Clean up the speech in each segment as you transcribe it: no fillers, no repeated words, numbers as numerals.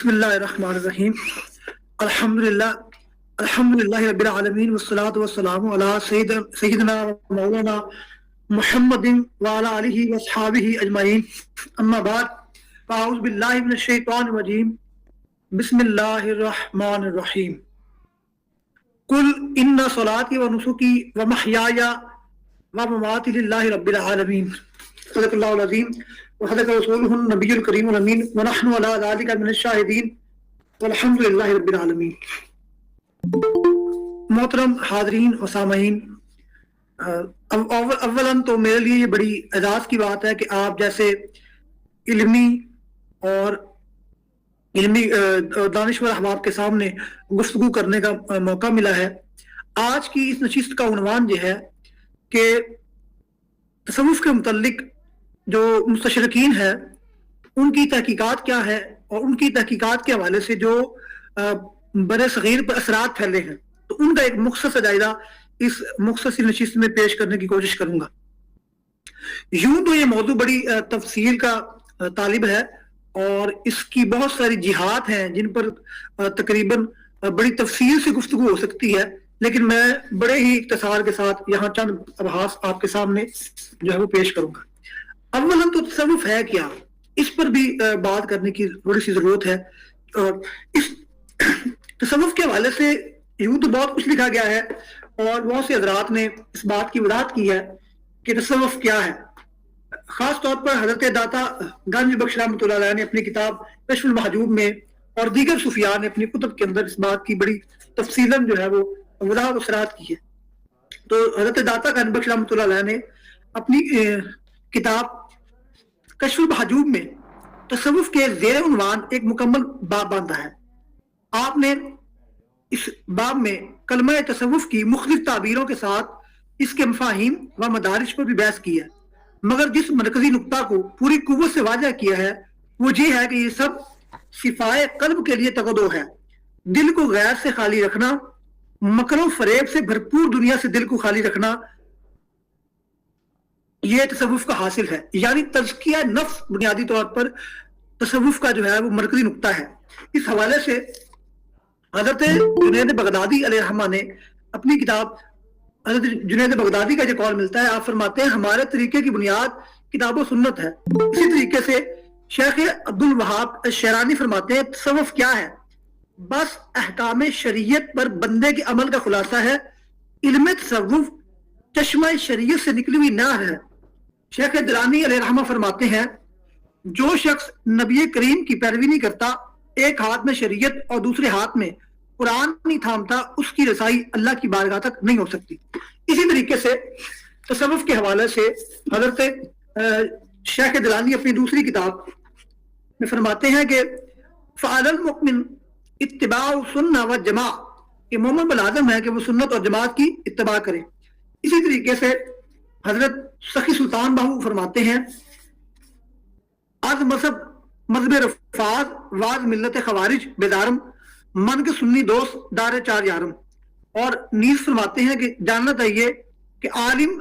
بسم اللہ الرحمن الرحیم الحمدللہ رب العالمین والصلاة والسلام علی سیدنا مولانا محمد وعلی آلہ واصحابہ اجمعین اما بعد فاعوذ باللہ من الشیطان الرجیم بسم اللہ الرحمن الرحیم قل ان صلاتی و نسکی و محیای و مماتی للہ رب العالمین صدق اللہ العظیم وصدق رسولہ النبی الکریم الامین ونحن علی ذلک من الشاہدین والحمد للہ رب العالمین۔ محترم حاضرین و سامعین، اولاً تو میرے لیے یہ بڑی اعزاز کی بات ہے کہ آپ جیسے علمی اور دانشور احباب کے سامنے گفتگو کرنے کا موقع ملا ہے۔ آج کی اس نشست کا عنوان یہ ہے کہ تصوف کے متعلق جو مستشرقین ہیں ان کی تحقیقات کیا ہے اور ان کی تحقیقات کے حوالے سے جو بر صغیر پر اثرات پھیلے ہیں، تو ان کا ایک مختصر جائزہ اس مختصر نشست میں پیش کرنے کی کوشش کروں گا۔ یوں تو یہ موضوع بڑی تفصیل کا طالب ہے اور اس کی بہت ساری جہات ہیں جن پر تقریباً بڑی تفصیل سے گفتگو ہو سکتی ہے، لیکن میں بڑے ہی اختصار کے ساتھ یہاں چند ابحاث آپ کے سامنے جو ہے وہ پیش کروں گا۔ اولاً تو تصوف ہے کیا، اس پر بھی بات کرنے کی تھوڑی سی ضرورت ہے۔ اور اس تصوف کے حوالے سے یوں تو بہت کچھ لکھا گیا ہے اور بہت سے حضرات نے اس بات کی وضاحت کی ہے کہ تصوف کیا ہے۔ خاص طور پر حضرت داتا گنج بخش رحمۃ اللہ علیہ نے اپنی کتاب کشف المحجوب میں اور دیگر صوفیاء نے اپنی کتب کے اندر اس بات کی بڑی تفصیلاً جو ہے وہ وضاحت و صراحت کی ہے۔ تو حضرت داتا گنج بخش رحمۃ اللہ علیہ نے اپنی کتاب کشف المحجوب میں تصوف کے زیر عنوان ایک مکمل باب باندھا ہے۔ آپ نے اس باب میں کلمہ تصوف کی مختلف تعبیروں کے ساتھ اس کے مفاہیم و مدارج پر بھی بحث کی ہے، مگر جس مرکزی نقطہ کو پوری قوت سے واضح کیا ہے وہ یہ ہے کہ یہ سب شفائے قلب کے لیے تقدو ہے۔ دل کو غیر سے خالی رکھنا، مکر و فریب سے بھرپور دنیا سے دل کو خالی رکھنا، یہ تصوف کا حاصل ہے۔ یعنی تزکیہ نفس بنیادی طور پر تصوف کا جو ہے وہ مرکزی نقطہ ہے۔ اس حوالے سے حضرت جنید بغدادی علیہ الرحمہ نے اپنی کتاب، حضرت جنید بغدادی کا جو قول ملتا ہے، آپ فرماتے ہیں ہمارے طریقے کی بنیاد کتاب و سنت ہے۔ اسی طریقے سے شیخ عبد الوہاب الشیرانی فرماتے ہیں تصوف کیا ہے؟ بس احکام شریعت پر بندے کے عمل کا خلاصہ ہے۔ علم تصوف چشمہ شریعت سے نکلی ہوئی نہر ہے۔ شیخ درانی علیہ الرحمہ فرماتے ہیں جو شخص نبی کریم کی پیروی نہیں کرتا، ایک ہاتھ میں شریعت اور دوسرے ہاتھ میں قرآن نہیں تھامتا، اس کی رسائی اللہ کی بارگاہ تک نہیں ہو سکتی۔ اسی طریقے سے تصوف کے حوالے سے حضرت شیخ درانی اپنی دوسری کتاب میں فرماتے ہیں کہ فعل المؤمن اتباع سنہ و جماع، کہ مومن پر لازم ہے کہ وہ سنت اور جماعت کی اتباع کرے۔ اسی طریقے سے حضرت سخی سلطان باہو فرماتے ہیں آج مذہب رفاظ واز ملت خوارج بیدارم، من کے سنی دوست دار چار یارم۔ اور نیز فرماتے ہیں کہ جاننا چاہیے کہ عالم،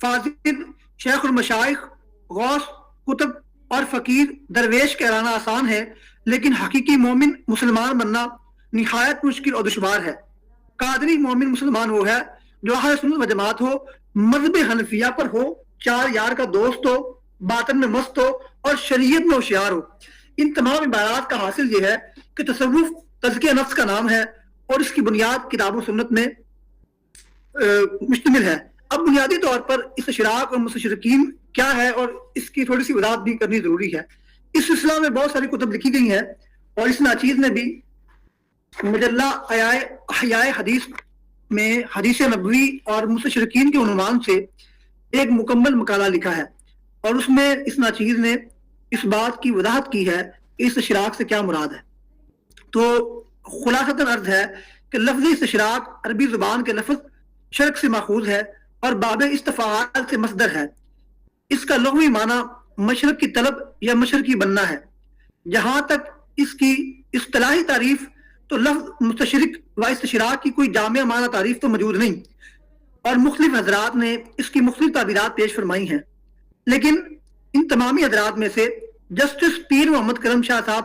فاضل، شیخ المشائخ، غوث، کتب اور فقیر درویش کہلانا آسان ہے، لیکن حقیقی مومن مسلمان بننا نہایت مشکل اور دشوار ہے۔ قادری مومن مسلمان وہ ہے جو اہل سنت و جماعت ہو، مذہب حنفیہ پر ہو، چار یار کا دوست ہو، باطن میں مست ہو اور شریعت میں ہوشیار ہو۔ ان تمام عبارات کا حاصل یہ ہے کہ تصوف تزکیہ نفس کا نام ہے اور اس کی بنیاد کتاب و سنت میں مشتمل ہے۔ اب بنیادی طور پر اس اشراق اور مستشرقین کیا ہے اور اس کی تھوڑی سی وضاحت بھی کرنی ضروری ہے۔ اس سلسلہ میں بہت ساری کتب لکھی گئی ہیں اور اس ناچیز نے بھی مجلہ احیاء حدیث میں حدیث نبوی اور مستشرقین کے عنوان سے ایک مکمل مقالہ لکھا ہے، اور اس میں اس ناچیز نے اس بات کی وضاحت کی ہے کہ اس اشراق سے کیا مراد ہے۔ تو خلاصتاً عرض ہے کہ لفظ استشراق عربی زبان کے لفظ شرق سے ماخوذ ہے اور باب استفعال سے مصدر ہے۔ اس کا لغوی معنی مشرق کی طلب یا مشرقی بننا ہے۔ جہاں تک اس کی اصطلاحی تعریف تو لفظ مستشرق و استشراق کی کوئی جامع معنی تعریف تو موجود نہیں، اور مختلف حضرات نے اس کی مختلف تعبیرات پیش فرمائی ہیں، لیکن ان تمامی حضرات میں سے جسٹس پیر محمد کرم شاہ صاحب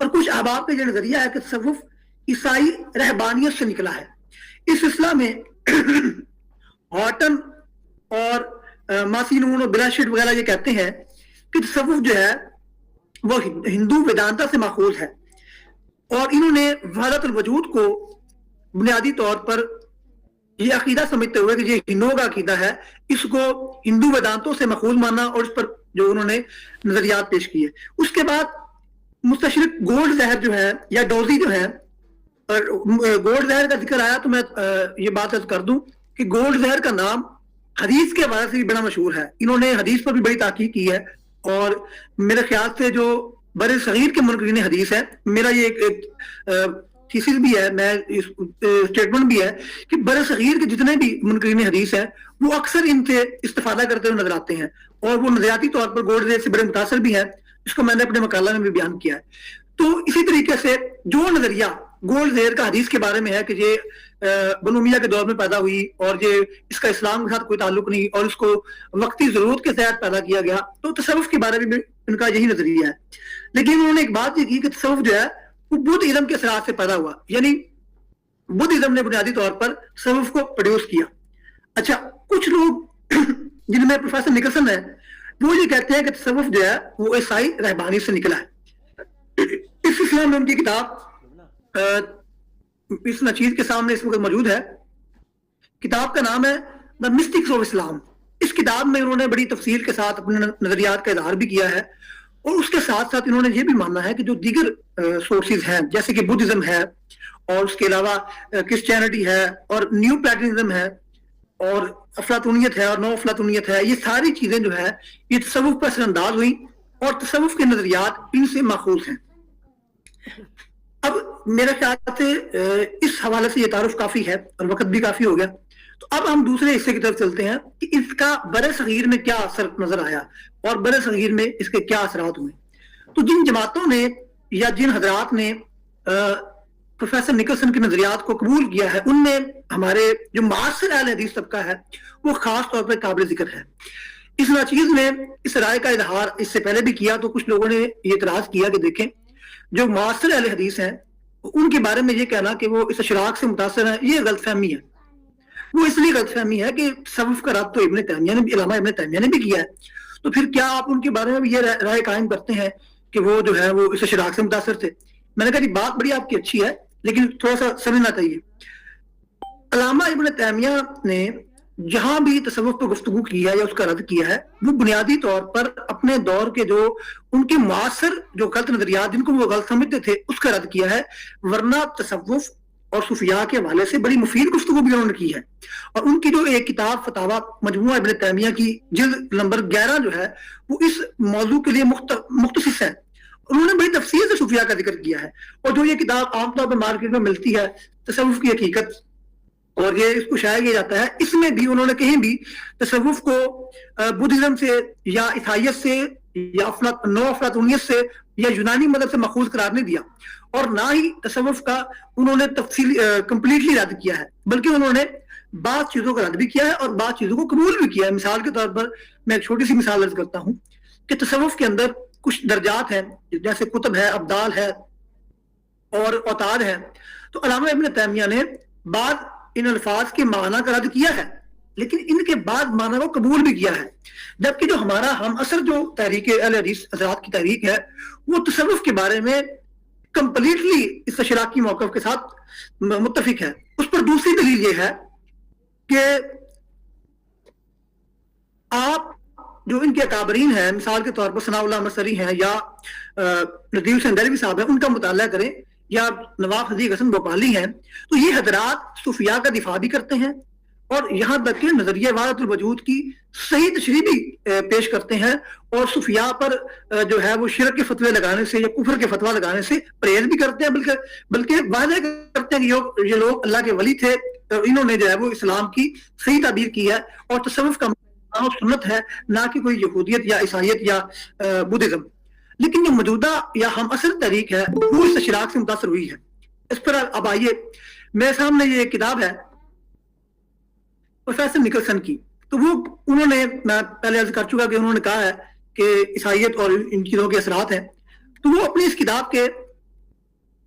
اور کچھ احباب کا یہ نظریہ ہے کہ تصوف عیسائی رہبانیت سے نکلا ہے. اس سلسلہ میں ہارٹن اور ماسینون اور بلاشٹ وغیرہ یہ کہتے ہیں کہ تصوف جو ہے وہ ہندو ویدانتا سے ماخوذ ہے، اور انہوں نے وحدت الوجود کو بنیادی طور پر یہ عقیدہ سمجھتے ہوئے کہ یہ ہندوؤں کا عقیدہ ہے، اس کو ہندو ویدانتوں سے ماخوذ مانا اور اس پر جو انہوں نے نظریات پیش کیے. اس کے بعد مستشرق گولڈ زہر جو ہے یا ڈوزی جو ہے، گولڈ زہر کا ذکر آیا تو میں یہ بات عرض کر دوں کہ گولڈ زہر کا نام حدیث کے حوالے سے بھی بڑا مشہور ہے. انہوں نے حدیث پر بھی بڑی تحقیق کی ہے، اور میرے خیال سے جو بر صغیر کے منکرین حدیث ہے، میرا یہ ایک تھیسس بھی ہے، میں اسٹیٹمنٹ بھی ہے کہ بر صغیر کے جتنے بھی منکرین حدیث ہیں وہ اکثر ان سے استفادہ کرتے ہوئے نظر آتے ہیں، اور وہ نظریاتی طور پر گولڈ زہر سے بڑے متاثر بھی ہیں، اس کو میں نے اپنے مقالہ میں بھی بیان کیا ہے. تو اسی طریقے سے جو نظریہ گولڈ زہر کا حدیث کے بارے میں ہے کہ یہ بنو امیہ کے دور میں پیدا ہوئی اور یہ اس کا اسلام کے ساتھ کوئی تعلق نہیں اور اس کو وقتی ضرورت کے تحت پیدا کیا گیا، تو تصوف کے بارے میں ان کا یہی نظریہ ہے. لیکن انہوں نے ایک بات یہ کی کہ تصوف جو ہے وہ بدھ ازم کے اثرات سے پیدا ہوا، یعنی بدھ ازم نے بنیادی طور پر تصوف کو پروڈیوس کیا. اچھا، کچھ لوگ جن میں پروفیسر نکلسن ہے وہ یہ کہتے ہیں کہ تصوف جو ہے وہ عیسائی رہبانی سے نکلا ہے. اس سلسلے میں ان کی کتاب اس نچیز کے سامنے اس وقت موجود ہے. کتاب کا نام ہے دا مسٹکس آف اسلام. اس کتاب میں انہوں نے بڑی تفصیل کے ساتھ اپنے نظریات کا اظہار بھی کیا ہے، اور اس کے ساتھ ساتھ انہوں نے یہ بھی ماننا ہے کہ جو دیگر سورسز ہیں جیسے کہ بدھزم ہے اور اس کے علاوہ کرسچینٹی ہے اور نیو پیگنزم ہے اور افلاطونیت ہے اور نو افلاطونیت ہے، یہ ساری چیزیں جو ہے یہ تصوف پر اثر انداز ہوئی اور تصوف کے نظریات ان سے ماخوذ ہیں. اب میرے خیال سے اس حوالے سے یہ تعارف کافی ہے اور وقت بھی کافی ہو گیا، تو اب ہم دوسرے حصے کی طرف چلتے ہیں کہ اس کا بر صغیر میں کیا اثر نظر آیا اور بر صغیر میں اس کے کیا اثرات ہوئے. تو جن جماعتوں نے یا جن حضرات نے پروفیسر نکلسن کے نظریات کو قبول کیا ہے ان میں ہمارے جو معاصر اہل حدیث طبقہ ہے وہ خاص طور پر قابل ذکر ہے. اس ناچیز نے اس رائے کا اظہار اس سے پہلے بھی کیا، تو کچھ لوگوں نے یہ اعتراض کیا کہ دیکھیں جو معاصر اہل حدیث ہیں ان کے بارے میں یہ کہنا کہ وہ اس اشراق سے متاثر ہیں، یہ غلط فہمی ہے. وہ اس لیے غلط فہمی ہے کہ تصوف کا رد تو ابن تیمیہ نے بھی، علامہ ابن تیمیہ نے بھی کیا ہے، تو پھر کیا آپ ان کے بارے میں بھی یہ رائے قائم کرتے ہیں کہ وہ جو ہے وہ اس اشراق سے متاثر تھے؟ میں نے کہا جی بات بڑی آپ کی اچھی ہے لیکن تھوڑا سا سمجھنا چاہیے. علامہ ابن تیمیہ نے جہاں بھی تصوف پر گفتگو کی ہے یا اس کا رد کیا ہے وہ بنیادی طور پر اپنے دور کے جو ان کے معاصر جو غلط نظریات جن کو وہ غلط سمجھتے تھے اس کا رد کیا ہے، ورنہ تصوف اور صوفیاء کے حوالے سے بڑی مفید گفتگو بھی انہوں نے کی ہے. اور ان کی جو ایک کتاب فتاوی مجموعہ ابن تیمیہ کی جلد نمبر 11 جو ہے وہ اس موضوع کے لیے مختص ہے. انہوں نے بڑی تفصیل سے صوفیاء کا ذکر کیا ہے، اور جو یہ کتاب عام طور پر مارکیٹ میں ملتی ہے تصوف کی حقیقت اور یہ اس کو شائع کیا جاتا ہے، اس میں بھی انہوں نے کہیں بھی تصوف کو بدھزم سے یا عیسائیت سے یا نو افلاطونیت سے یا یونانی مذہب سے ماخوذ قرار نہیں دیا، اور نہ ہی تصوف کا انہوں نے تفصیل کمپلیٹلی رد کیا ہے، بلکہ انہوں نے بعض چیزوں کا رد بھی کیا ہے اور بعض چیزوں کو قبول بھی کیا ہے. مثال کے طور پر میں ایک چھوٹی سی مثال عرض کرتا ہوں کہ تصوف کے اندر کچھ درجات ہیں جیسے کتب ہے، ابدال ہے اور اوتاد ہے. تو علامہ ابن تیمیہ نے بعض ان الفاظ کے معنی کا رد کیا ہے لیکن ان کے بعد معنی کو قبول بھی کیا ہے، جبکہ جو ہمارا ہم اثر جو تحریک اہل حدیث حضرات کی تحریک ہے وہ تصوف کے بارے میں کمپلیٹلی اس اشراقی موقف کے ساتھ متفق ہے. اس پر دوسری دلیل یہ ہے کہ آپ جو ان کے اکابرین ہیں، مثال کے طور پر ثناء اللہ مسری ہیں یا ندیم حسین دہلوی صاحب ہیں، ان کا مطالعہ کریں، یا نواب صدیق حسن بھوپالی ہیں، تو یہ حضرات صوفیاء کا دفاع بھی کرتے ہیں اور یہاں تک کہ نظریہ وحدت الوجود کی صحیح تشریح بھی پیش کرتے ہیں، اور صوفیاء پر جو ہے وہ شرک کے فتوے لگانے سے یا کفر کے فتویٰ لگانے سے پرہیز بھی کرتے ہیں، بلکہ واضح کرتے ہیں کہ یہ لوگ اللہ کے ولی تھے، انہوں نے جو ہے وہ اسلام کی صحیح تعبیر کی ہے اور تصوف کا سنت ہے، نہ کہ کوئی یہودیت یا عیسائیت یا بدھزم. لیکن جو موجودہ یا ہم اثر تحریک ہے وہ اس اشراق سے متاثر ہوئی ہے. اس پر اب آئیے، میرے سامنے یہ کتاب ہے پروفیسر نکلسن کی، تو وہ انہوں نے، میں پہلے عرض کر چکا کہ انہوں نے کہا ہے کہ عیسائیت اور ان چیزوں کے اثرات ہیں، تو وہ اپنی اس کتاب کے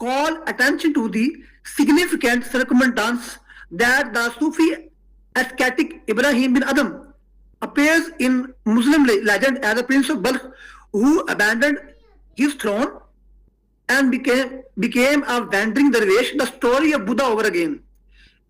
called attention to the significant circumstance that the Sufi ascetic Ibrahim bin Adham appears in Muslim legend as a prince of Balkh who abandoned his throne and became a wandering dervish. The story of Buddha over again.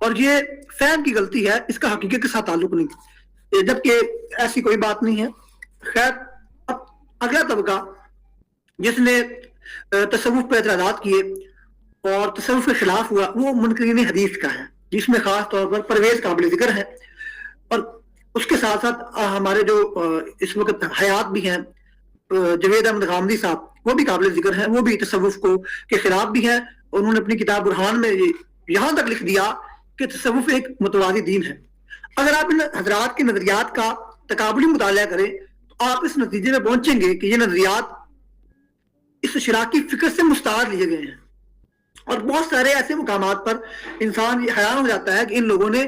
اور یہ فہم کی غلطی ہے، اس کا حقیقت کے ساتھ تعلق نہیں، جبکہ ایسی کوئی بات نہیں ہے۔ خیر، اب اگلا طبقہ جس نے تصوف پہ اعتراضات کیے اور تصوف کے خلاف ہوا وہ منکرین حدیث کا ہے، جس میں خاص طور پر پرویز قابل ذکر ہے، اور اس کے ساتھ ساتھ ہمارے جو اس وقت حیات بھی ہیں جوید احمد غامدی صاحب، وہ بھی قابل ذکر ہیں، وہ بھی تصوف کو کے خلاف بھی ہیں۔ انہوں نے اپنی کتاب برہان میں یہاں تک لکھ دیا کہ تصوف ایک متوازی دین ہے۔ اگر آپ ان حضرات کے نظریات کا تقابلی مطالعہ کریں تو آپ اس نتیجے میں پہنچیں گے کہ یہ نظریات اس اشراقی فکر سے مستعار لیے گئے ہیں، اور بہت سارے ایسے مقامات پر انسان یہ حیران ہو جاتا ہے کہ ان لوگوں نے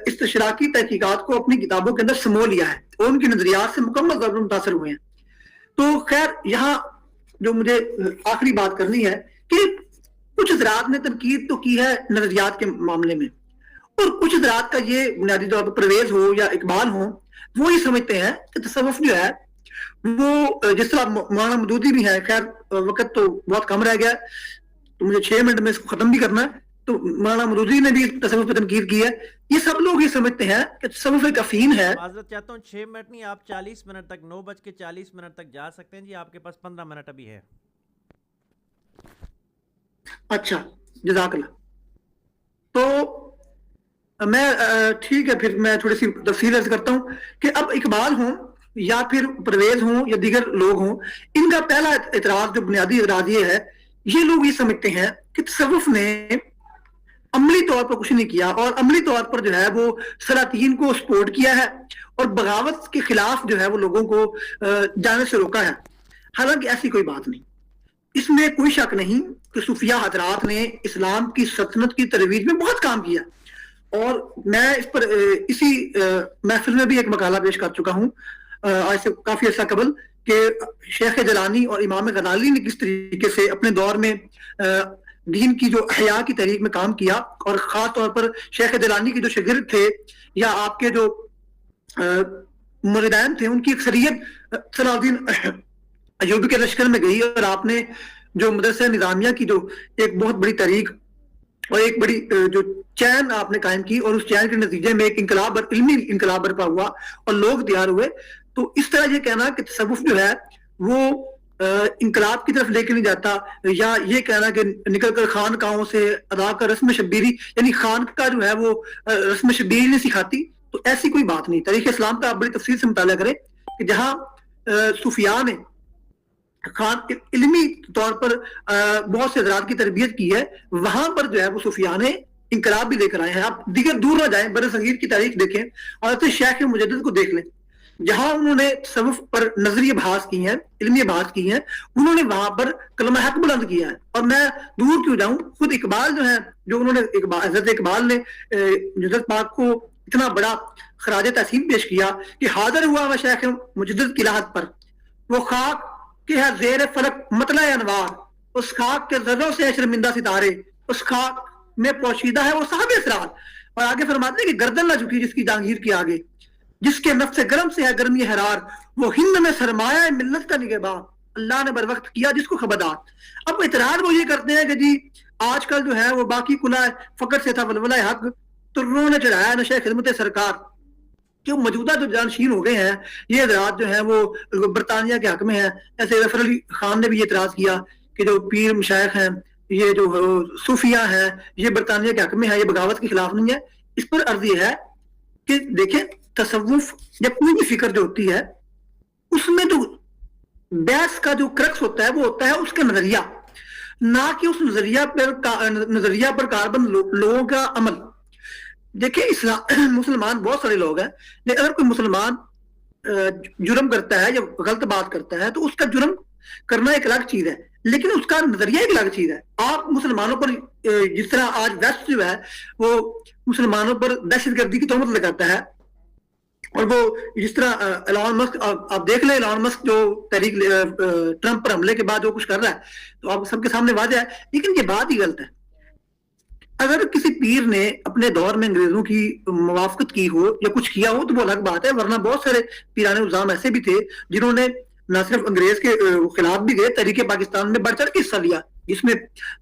اس اشراقی تحقیقات کو اپنی کتابوں کے اندر سمو لیا ہے اور ان کی نظریات سے مکمل طور پر متاثر ہوئے ہیں۔ تو خیر، یہاں جو مجھے آخری بات کرنی ہے کہ کچھ حضرات نے تنقید تو کی ہے نظریات کے معاملے میں، اور کچھ حضرات کا یہ بنیادی طور پر پرویز ہو یا اقبال ہو، وہ یہ سمجھتے ہیں کہ تصوف جو ہے وہ جس طرح مولانا مودودی بھی ہے، خیر وقت تو بہت کم رہ گیا تو مجھے 6 منٹ میں اس کو ختم بھی کرنا ہے، تو مولانا مودودی نے بھی تصوف پہ تنقید کی ہے۔ یہ سب لوگ یہ سمجھتے ہیں کہ تصوف ایک افین ہے۔ معذرت چاہتا ہوں 6 منٹ نہیں، آپ 40 منٹ تک 9:40 تک جا سکتے ہیں جی، آپ کے پاس 15 منٹ ابھی ہے۔ اچھا، جزاک اللہ۔ تو میں ٹھیک ہے، پھر میں تھوڑی سی تفصیل عرض کرتا ہوں کہ اب اقبال ہوں یا پھر پرویز ہوں یا دیگر لوگ ہوں، ان کا پہلا اعتراض جو بنیادی اعتراض یہ ہے، یہ لوگ یہ سمجھتے ہیں کہ تصوف نے عملی طور پر کچھ نہیں کیا، اور عملی طور پر جو ہے وہ سلاطین کو سپورٹ کیا ہے اور بغاوت کے خلاف جو ہے وہ لوگوں کو جانے سے روکا ہے۔ حالانکہ ایسی کوئی بات نہیں، اس میں کوئی شک نہیں کہ صوفیہ حضرات نے اسلام کی سلطنت کی ترویج میں بہت کام کیا، اور میں اس پر اسی محفل میں بھی ایک مقالہ پیش کر چکا ہوں آج سے کافی عرصہ قبل کہ شیخ جیلانی اور امام غزالی نے کس طریقے سے اپنے دور میں دین کی جو احیاء کی تحریک میں کام کیا، اور خاص طور پر شیخ جیلانی کے جو شاگرد تھے یا آپ کے جو مریدین تھے، ان کی اکثریت صلاح الدین ایوبی کے لشکر میں گئی، اور آپ نے جو مدرسہ نظامیہ کی جو ایک بہت بڑی تحریک اور ایک بڑی جو چین آپ نے قائم کی، اور اس چین کے نتیجے میں ایک انقلاب، علمی انقلاب برپا ہوا اور لوگ تیار ہوئے۔ تو اس طرح یہ کہنا کہ تصوف جو ہے وہ انقلاب کی طرف لے کے نہیں جاتا، یا یہ کہنا کہ نکل کر خانقاہوں سے ادا کر رسم شبیری، یعنی خان کا جو ہے وہ رسم شبیری نہیں سکھاتی، تو ایسی کوئی بات نہیں۔ تاریخ اسلام کا آپ بڑی تفصیل سے مطالعہ کریں کہ جہاں صوفیاء نے خان علمی طور پر بہت سے حضرات کی تربیت کی ہے، وہاں پر جو ہے وہ صوفیاء نے انقلاب بھی لے کر آئے ہیں۔ آپ دیگر دور نہ جائیں، برصغیر کی تاریخ دیکھیں اور شیخ مجدد کو دیکھ لیں، جہاں انہوں نے تصوف پر نظری ابحاث کی ہیں، علمی ابحاث کی ہیں، انہوں نے وہاں پر کلمہ حق بلند کیا ہے۔ اور میں دور کیوں جاؤں، خود اقبال جو ہے، جو انہوں نے حضرت اقبال نے مجدد پاک کو اتنا بڑا خراج تحسین پیش کیا کہ حاضر ہوا میں شیخ مجدد کی لاحت پر، وہ خاک کہ ہے زیر فلک مطلع انوار، اس خاک کے ذروں سے شرمندہ ستارے، اس خاک میں پوشیدہ ہے وہ صاحب اسرار۔ اور آگے فرماتے ہیں کہ گردن نہ جھکی جس کی جہانگیر کے آگے، جس کے نفس گرم سے ہے گرمی حرار، وہ ہند میں سرمایہ ملت کا نگہباں، اللہ نے بر وقت کیا جس کو خبردار۔ اب اعتراض وہ یہ کرتے ہیں کہ جی آج کل جو ہے وہ باقی کلا فقر سے تھا ولولہ حق، تو انہوں نے چڑھایا نشہ خدمت سرکار۔ کہ موجودہ جو جانشین ہو گئے ہیں یہ حضرات جو ہیں وہ برطانیہ کے حق میں ہیں۔ ایسے ظفر علی خان نے بھی یہ اعتراض کیا کہ جو پیر مشائخ ہیں، یہ جو صوفیاء ہیں، یہ برطانیہ کے حق میں ہے، یہ بغاوت کے خلاف نہیں ہے۔ اس پر عرض یہ ہے کہ دیکھیں تصوف یا کوئی بھی فکر جو ہوتی ہے اس میں جو بحث کا جو کرکس ہوتا ہے وہ ہوتا ہے اس کا نظریہ، نہ کہ اس نظریہ پر کاربند لوگوں کا عمل۔ دیکھیں مسلمان بہت سارے لوگ ہیں، لیکن اگر کوئی مسلمان جرم کرتا ہے یا غلط بات کرتا ہے تو اس کا جرم کرنا ایک الگ چیز ہے، لیکن اس کا نظریہ ایک الگ چیز ہے۔ آپ مسلمانوں پر جس طرح آج ویسٹ جو ہے وہ مسلمانوں پر دہشت گردی کی تہمت لگاتا ہے، اور وہ جس طرح ایلان مسک، آپ دیکھ لیں ایلان مسک جو تحریک ٹرمپ پر حملے کے بعد جو کچھ کر رہا ہے تو آپ سب کے سامنے واضح ہے، لیکن یہ بات ہی غلط ہے۔ اگر کسی پیر نے اپنے دور میں انگریزوں کی موافقت کی ہو یا کچھ کیا ہو تو وہ الگ بات ہے، ورنہ بہت سارے پیران نظام ایسے بھی تھے جنہوں نے نہ صرف انگریز کے خلاف بھی گئے، تحریک پاکستان میں بڑھ چڑھ کے حصہ لیا، جس میں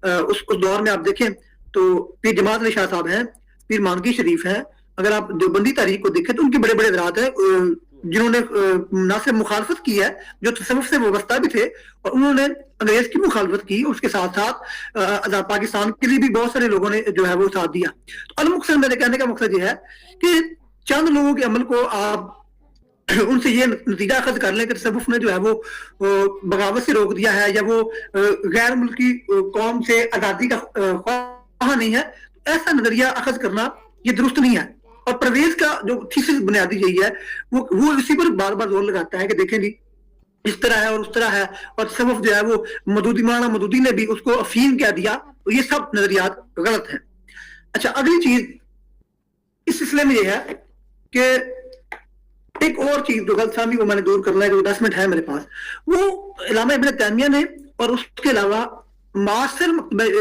اس دور میں آپ دیکھیں تو پیر جماعت علی شاہ صاحب ہیں، پیر مانکی شریف ہیں، اگر آپ دیوبندی تاریخ کو دیکھیں تو ان کے بڑے بڑے حضرات ہیں جنہوں نے نہ صرف مخالفت کی ہے، جو تصوف سے وابستہ بھی تھے، اور انہوں نے انگریز کی مخالفت کی، اس کے ساتھ ساتھ پاکستان کے لیے بھی بہت سارے لوگوں نے جو ہے وہ ساتھ دیا. تو المقصد میرے کہنے کا مقصد یہ ہے کہ چند لوگوں کے عمل کو آپ ان سے یہ نتیجہ اخذ کر لیں کہ تصوف نے جو ہے وہ بغاوت سے روک دیا ہے، یا وہ غیر ملکی قوم سے آزادی کا خواہاں نہیں ہے، ایسا نظریہ اخذ کرنا یہ درست نہیں ہے. اور پرویز کا جو تھیسس بنیادی یہی ہے، وہ اسی پر بار بار زور لگاتا ہے کہ دیکھیں جی اس طرح ہے اور اس طرح ہے، اور تصوف جو ہے وہ مودودی، مولانا مودودی نے بھی اس کو افیم کہہ دیا. تو یہ سب نظریات غلط ہیں. اچھا، اگلی چیز اس سلسلے میں یہ ہے کہ ایک اور چیز جو غلط فہمی کو میں نے دور کرنا ہے، جو 10 منٹ ہے میرے پاس، وہ علامہ ابن تیمیہ نے اور اس کے علاوہ معاصر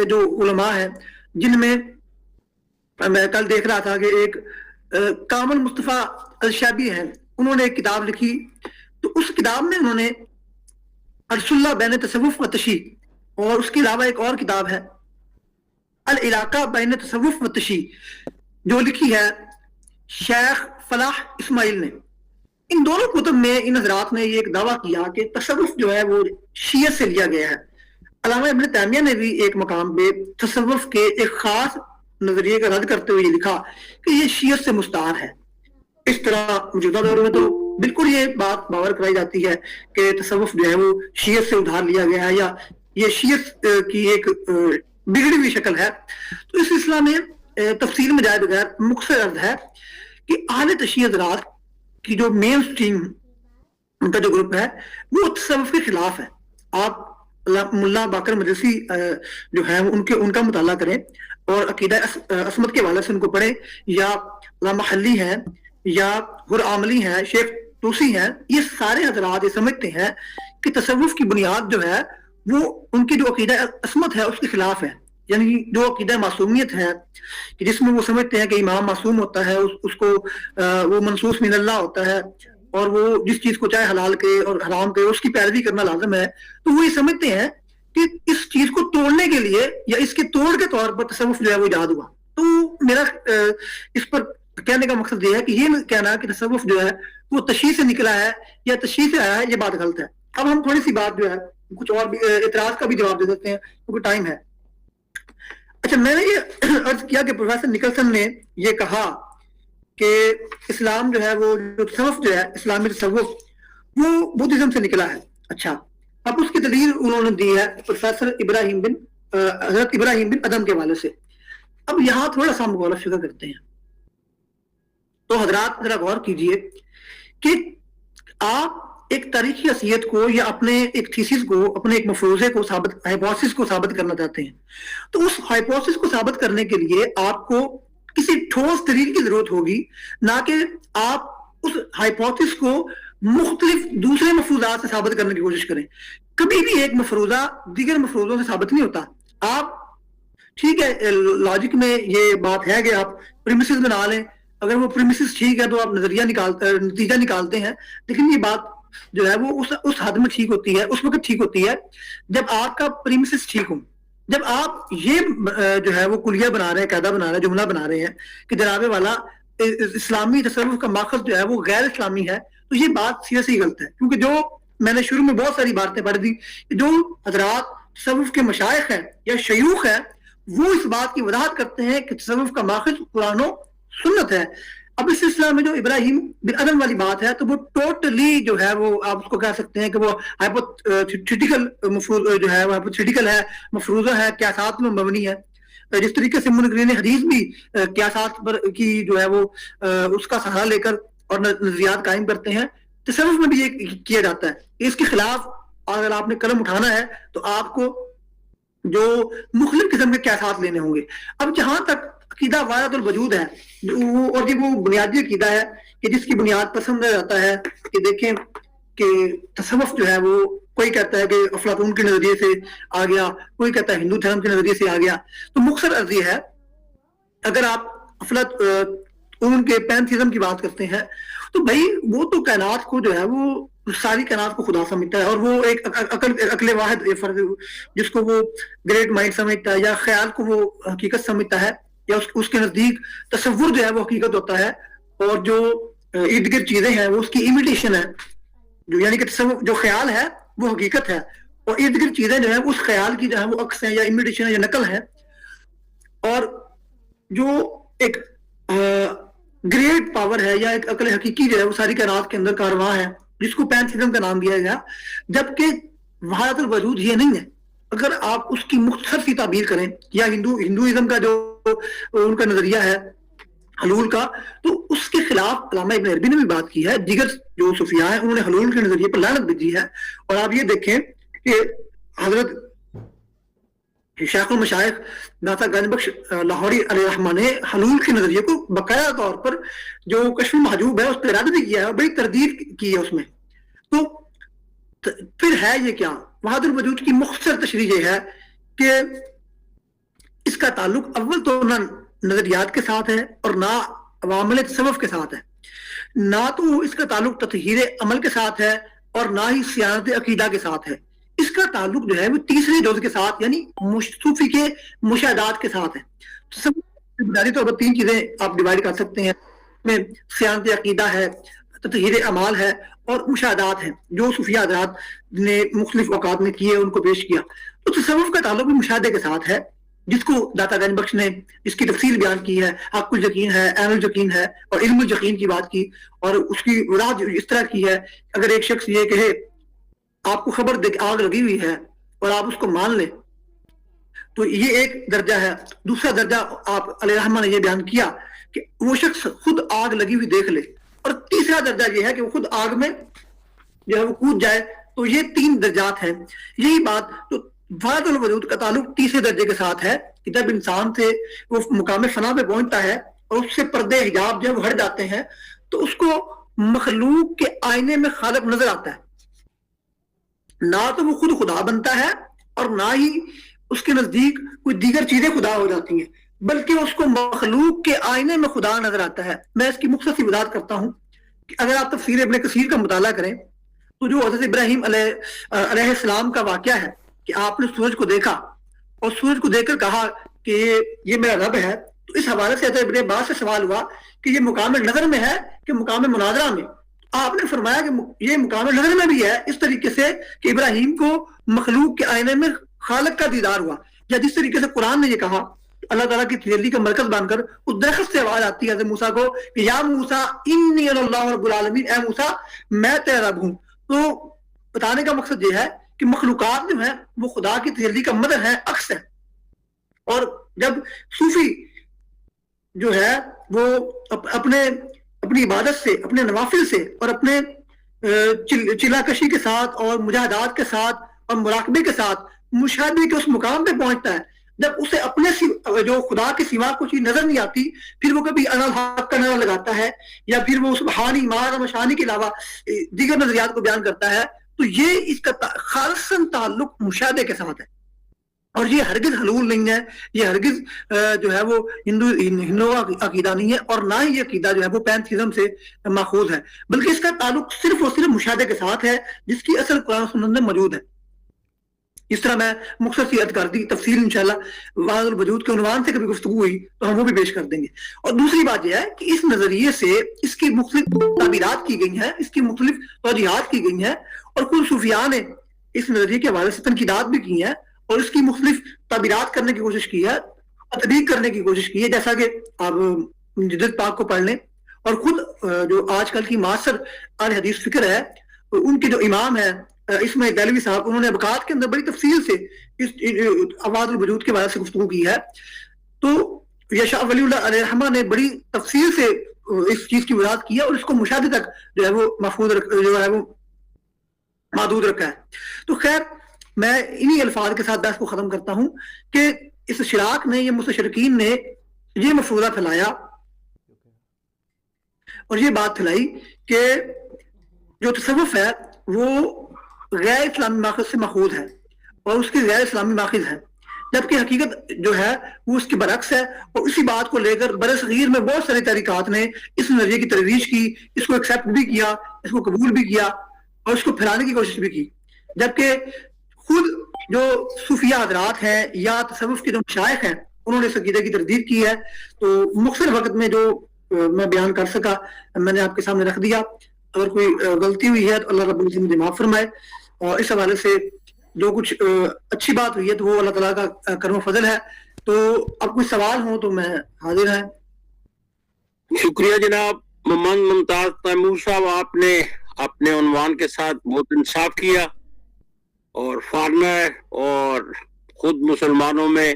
جو علماء ہیں، جن میں میں کل دیکھ رہا تھا کہ ایک کامل مصطفیٰ الشابی ہیں، انہوں نے ایک کتاب لکھی. تو اس کتاب میں انہوں نے ارس اللہ بین تصوف و تشیع، اور اس کے علاوہ ایک اور کتاب ہے العلاقہ بین تصوف و تشیع، جو لکھی ہے شیخ فلاح اسماعیل نے. ان دونوں کتب میں ان حضرات نے یہ ایک دعویٰ کیا کہ تصوف جو ہے وہ شیعت سے لیا گیا ہے. علامہ ابن تیمیہ نے بھی ایک مقام پہ تصوف کے ایک خاص نظریے کا رد کرتے ہوئے یہ لکھا کہ یہ شیعت سے مستعار ہے. اس طرح موجودہ دور میں تو بالکل یہ بات باور کرائی جاتی ہے کہ تصوف جو ہے وہ شیعت سے ادھار لیا گیا ہے، یا یہ شیعت کی ایک بگڑی ہوئی شکل ہے. تو اس سلسلہ میں تفصیل میں جائے بغیر مختصر عرض ہے کہ اہل تشیع حضرات کی جو مین سٹریم ان کا جو گروپ ہے وہ تصوف کے خلاف ہے. آپ ملا باقر مجلسی جو ہے ان کا مطالعہ کریں اور عقیدہ عصمت کے حوالے سے ان کو پڑھیں، یا علامہ حلی ہیں، یا غر عاملی ہیں، شیخ توسی ہیں. یہ سارے حضرات یہ سمجھتے ہیں کہ تصوف کی بنیاد جو ہے وہ ان کی جو عقیدہ عصمت ہے اس کے خلاف ہے. یعنی جو عقیدہ معصومیت ہے کہ جس میں وہ سمجھتے ہیں کہ امام معصوم ہوتا ہے، اس کو وہ منصوص من اللہ ہوتا ہے، اور وہ جس چیز کو چاہے حلال کے اور حرام کے اس کی پیروی کرنا لازم ہے. تو وہ یہ سمجھتے ہیں کہ اس چیز کو توڑنے کے لیے یا اس کے توڑ کے طور پر تصوف جو ہے وہ ایجاد ہوا. تو میرا اس پر کہنے کا مقصد یہ ہے کہ یہ کہنا کہ تصوف جو ہے وہ تشیع سے نکلا ہے یا تشیع سے آیا ہے، یہ بات غلط ہے. اب ہم تھوڑی سی بات جو ہے کچھ اور بھی اعتراض کا بھی جواب دے دیتے ہیں کیونکہ ٹائم ہے. اچھا، میں نے یہ عرض کیا کہ پروفیسر نکلسن نے یہ کہا کہ اسلام جو ہے وہ جو تصوف جو ہے اسلامی تصوف وہ بدھزم سے نکلا ہے. اچھا، اب اس کی دلیل انہوں نے دی ہے پروفیسر حضرت ابراہیم بن ادم کے حوالے سے. اب یہاں تھوڑا سا ہم غور و فکر کرتے ہیں. تو حضرات ذرا غور کیجئے کہ آپ ایک تاریخی حیثیت کو یا اپنے ایک تھیسس کو، اپنے ایک مفروضے کو ہائپوتھیسس کو ثابت کرنا چاہتے ہیں. تو اس ہائپوتھیسس کو ثابت کرنے کے لیے آپ کو کسی ٹھوس دلیل کی ضرورت ہوگی، نہ کہ آپ اس ہائپوتھیسس کو مختلف دوسرے مفروضات سے ثابت کرنے کی کوشش کریں. کبھی بھی ایک مفروضہ دیگر مفروضوں سے ثابت نہیں ہوتا. آپ ٹھیک ہے، لاجک میں یہ بات ہے کہ آپ پریمیسز بنا لیں، اگر وہ پریمیسز ٹھیک ہے تو آپ نتیجہ نکالتے ہیں، لیکن یہ بات جو ہے وہ اس حد میں ٹھیک ہوتی ہے، اس وقت ٹھیک ہوتی ہے جب آپ کا پریمیسز ٹھیک ہوں. جب آپ یہ جو ہے وہ کلیہ بنا رہے ہیں، قاعدہ بنا رہے ہیں، جملہ بنا رہے ہیں کہ جناب والا اسلامی تصوف کا ماخذ جو ہے وہ غیر اسلامی ہے، تو یہ بات سیاسی غلط ہے. کیونکہ جو میں نے شروع میں بہت ساری باتیں پڑھ دی کہ جو حضرات تصوف کے مشائخ ہیں یا شیوخ ہیں وہ اس بات کی وضاحت کرتے ہیں کہ تصوف کا ماخذ قرآن و سنت ہے. اب اس سلسلہ میں جو ابراہیم بن ادم والی بات ہے تو وہ ٹوٹلی جو ہے وہ آپ اس کو کہہ سکتے ہیں کہ وہ ہائپوتھیٹیکل جو ہے وہ ہائپوتھیٹیکل ہے، مفروضہ ہے، قیاسات میں مبنی ہے. جس طریقے سے منکرین حدیث بھی قیاسات پر کی جو ہے وہ اس کا سہارا لے کر اور نظریات قائم کرتے ہیں، تصوف میں بھی یہ کیا جاتا ہے. اس کے خلاف اگر آپ نے قلم اٹھانا ہے تو آپ کو جو مختلف قسم کے قیاسات لینے ہوں گے. اب جہاں تک عقیدہ وحدت الوجود ہے اور یہ وہ بنیادی عقیدہ ہے کہ جس کی بنیاد پر سمجھا جاتا ہے کہ دیکھیں کہ تصوف جو ہے وہ کوئی کہتا ہے کہ افلاطون کے نظریے سے آ گیا، کوئی کہتا ہے ہندو دھرم کے نظریے سے آ گیا. تو مختصر عرض یہ ہے، اگر آپ افلاطون کے پینتھیزم کی بات کرتے ہیں تو بھائی وہ تو کائنات کو جو ہے وہ ساری کائنات کو خدا سمجھتا ہے، اور وہ ایک عقل واحد جس کو وہ گریٹ مائنڈ سمجھتا ہے یا خیال کو وہ حقیقت سمجھتا ہے. یا اس کے نزدیک تصور جو ہے وہ حقیقت ہوتا ہے اور جو ارد گرد چیزیں ہیں وہ اس کی امیٹیشن ہے, جو یعنی کہ تصور جو خیال ہے وہ حقیقت ہے اور ارد گرد چیزیں جو ہیں اس خیال کی جو ہے وہ عکس ہیں یا امیٹیشن ہے یا نقل ہے. اور جو ایک گریٹ پاور ہے یا ایک عقل حقیقی جو ہے وہ ساری کائنات کے اندر کارواں ہے جس کو پینتھیزم کا نام دیا گیا, جبکہ وحدت الوجود یہ نہیں ہے. اگر آپ اس کی مختصر سی تعبیر کریں یا ہندوازم کا جو ان کا نظریہ ہے حلول کا, تو اس کے خلاف علامہ ابن عربی نے بھی بات کی ہے. دیگر جو صوفیاء ہیں انہوں نے حلول کے نظریے پر لعنت بھیجی ہے. اور آپ یہ دیکھیں کہ حضرت شیخ المشائخ داتا گنج بخش لاہوری علیہ الرحمہ نے حلول کے نظریے کو باقاعدہ طور پر جو کشف محجوب ہے اس پہ رد بھی کیا ہے اور بڑی تردید کی ہے اس میں. تو پھر ہے یہ کیا؟ وحدت الوجود کی مختصر تشریح یہ ہے کہ اس کا تعلق اول تو نہ نظریات کے ساتھ ہے اور نہ عوامل تصوف کے ساتھ ہے, نہ تو اس کا تعلق تطہیر عمل کے ساتھ ہے اور نہ ہی صیانت عقیدہ کے ساتھ ہے. اس کا تعلق جو ہے وہ تیسرے جز کے ساتھ یعنی صوفی کے مشاہدات کے ساتھ ہے. بنیادی طور پر تین چیزیں آپ ڈیوائڈ کر سکتے ہیں, میں صیانت عقیدہ ہے, تطہیر اعمال ہے اور مشاہدات ہیں جو صوفیہ حضرات نے مختلف اوقات میں کیے ان کو پیش کیا. تو تصوف کا تعلق بھی مشاہدے کے ساتھ ہے جس کو داتا گنج بخش نے اس کی تفصیل بیان کی ہے. حق الیقین ہے, عین الیقین ہے اور علم الیقین کی بات کی اور اس کی وضاحت اس طرح کی ہے اگر ایک شخص یہ کہے آپ کو خبر دے کہ آگ لگی ہوئی ہے اور آپ اس کو مان لیں تو یہ ایک درجہ ہے. دوسرا درجہ آپ علیہ الرحمہ نے یہ بیان کیا کہ وہ شخص خود آگ لگی ہوئی دیکھ لے, اور تیسرا درجہ یہ ہے کہ وہ خود آگ میں جو ہے وہ کود جائے. تو یہ تین درجات ہیں. یہی بات تو وحدت الوجود کا تعلق تیسرے درجے کے ساتھ ہے کہ جب انسان سے وہ مقام فنا پہ پہنچتا ہے اور اس سے پردے حجاب جو ہے وہ ہٹ جاتے ہیں تو اس کو مخلوق کے آئینے میں خالق نظر آتا ہے. نہ تو وہ خود خدا بنتا ہے اور نہ ہی اس کے نزدیک کوئی دیگر چیزیں خدا ہو جاتی ہیں, بلکہ اس کو مخلوق کے آئینے میں خدا نظر آتا ہے. میں اس کی مختصر وضاحت کرتا ہوں کہ اگر آپ تفسیر ابن کثیر کا مطالعہ کریں تو جو حضرت ابراہیم علیہ السلام کا واقعہ ہے کہ آپ نے سورج کو دیکھا اور سورج کو دیکھ کر کہا کہ یہ میرا رب ہے, تو اس حوالے سے حضرت ابن عباس سے سوال ہوا کہ یہ مقام نظر میں ہے کہ مقام مناظرہ میں. آپ نے فرمایا کہ یہ مقام نظر میں بھی ہے اس طریقے سے کہ ابراہیم کو مخلوق کے آئینے میں خالق کا دیدار ہوا, یا جس طریقے سے قرآن نے یہ کہا اللہ تعالیٰ کی تجلی کا مرکز بن کر اس درخت سے آواز آتی ہے حضرت موسیٰ کو کہ یا موسیٰ انی انا اللہ رب العالمین, اے موسیٰ میں تیرا رب ہوں. تو بتانے کا مقصد یہ ہے کہ مخلوقات جو ہیں وہ خدا کی تجلی کا مدر ہے, عکس ہے. اور جب صوفی جو ہے وہ اپنی عبادت سے, اپنے نوافل سے اور اپنے چلا کشی کے ساتھ اور مجاہدات کے ساتھ اور مراقبے کے ساتھ مشاہدے کے اس مقام پہ پہنچتا ہے جب اسے اپنے جو خدا کے سوا کچھ چیز نظر نہیں آتی, پھر وہ کبھی انا الحق کا نظر لگاتا ہے یا پھر وہ سبحانی مار مشانی کے علاوہ دیگر نظریات کو بیان کرتا ہے, تو یہ اس کا خالصاً تعلق مشاہدے کے ساتھ ہے. اور یہ ہرگز حلول نہیں ہے, یہ ہرگز جو ہے وہ ہندو عقیدہ نہیں ہے اور نہ ہی یہ عقیدہ جو ہے وہ پینتھیزم سے ماخوذ ہے, بلکہ اس کا تعلق صرف اور صرف مشاہدے کے ساتھ ہے جس کی اصل قرآن و سنت میں موجود ہے. اس طرح میں مختصر سی عرض کر دی, تفصیل انشاءاللہ وحدت الوجود کے عنوان سے کبھی گفتگو ہوئی تو ہم وہ بھی پیش کر دیں گے. اور دوسری بات یہ ہے کہ اس نظریے سے اس کی مختلف تعبیرات کی گئی ہیں, اس کی مختلف توجیحات کی گئی ہیں اور کچھ صوفیاء نے اس نظریے کے حوالے سے تنقیدات بھی کی ہیں اور اس کی مختلف تعبیرات کرنے کی کوشش کی ہے, تطبیق کرنے کی کوشش کی ہے, جیسا کہ آپ جدت پاک کو پڑھ لیں. اور خود جو آج کل کی معاصر اہل حدیث فکر ہے ان کے جو امام ہیں اسماعیل دہلوی صاحب, انہوں نے ابقات کے اندر بڑی تفصیل سے اس وحدت الوجود کے بارے سے گفتگو کی ہے. تو شاہ ولی اللہ علیہ الرحمہ نے بڑی تفصیل سے اس چیز کی وضاحت کی ہے اور اس کو مشاہدے تک جو ہے وہ محفوظ جو ہے وہ محدود رکھا ہے. تو خیر میں انہی الفاظ کے ساتھ بحث کو ختم کرتا ہوں کہ اس شراک نے یا مستشرقین نے یہ مفروضہ پھیلایا اور یہ بات پھیلائی کہ جو تصوف ہے وہ غیر اسلامی ماخذ سے ماخوذ ہے اور اس کی غیر اسلامی ماخذ ہے, جبکہ حقیقت جو ہے وہ اس کے برعکس ہے. اور اسی بات کو لے کر برصغیر میں بہت ساری تحریکات نے اس نظریے کی ترویج کی, اس کو ایکسیپٹ بھی کیا, اس کو قبول بھی کیا اور اس کو پھیلانے کی کوشش بھی کی. جبکہ خود جو صوفیہ حضرات ہیں یا تصوف کے جو مشائخ ہیں انہوں نے اس عقیدے کی تردید کی ہے. تو مختصر وقت میں جو میں بیان کر سکا میں نے آپ کے سامنے رکھ دیا. اگر کوئی غلطی ہوئی ہے تو اللہ رب العزت مجھے معاف فرمائے. اور اس حوالے سے جو کچھ اچھی بات ہوئی ہے تو وہ اللہ تعالیٰ کا کرم و فضل ہے. تو اب کوئی سوال ہو تو میں حاضر ہیں. شکریہ جناب محمد ممتاز تیمور صاحب, آپ نے اپنے عنوان کے ساتھ بہت انصاف کیا اور فارنر اور خود مسلمانوں میں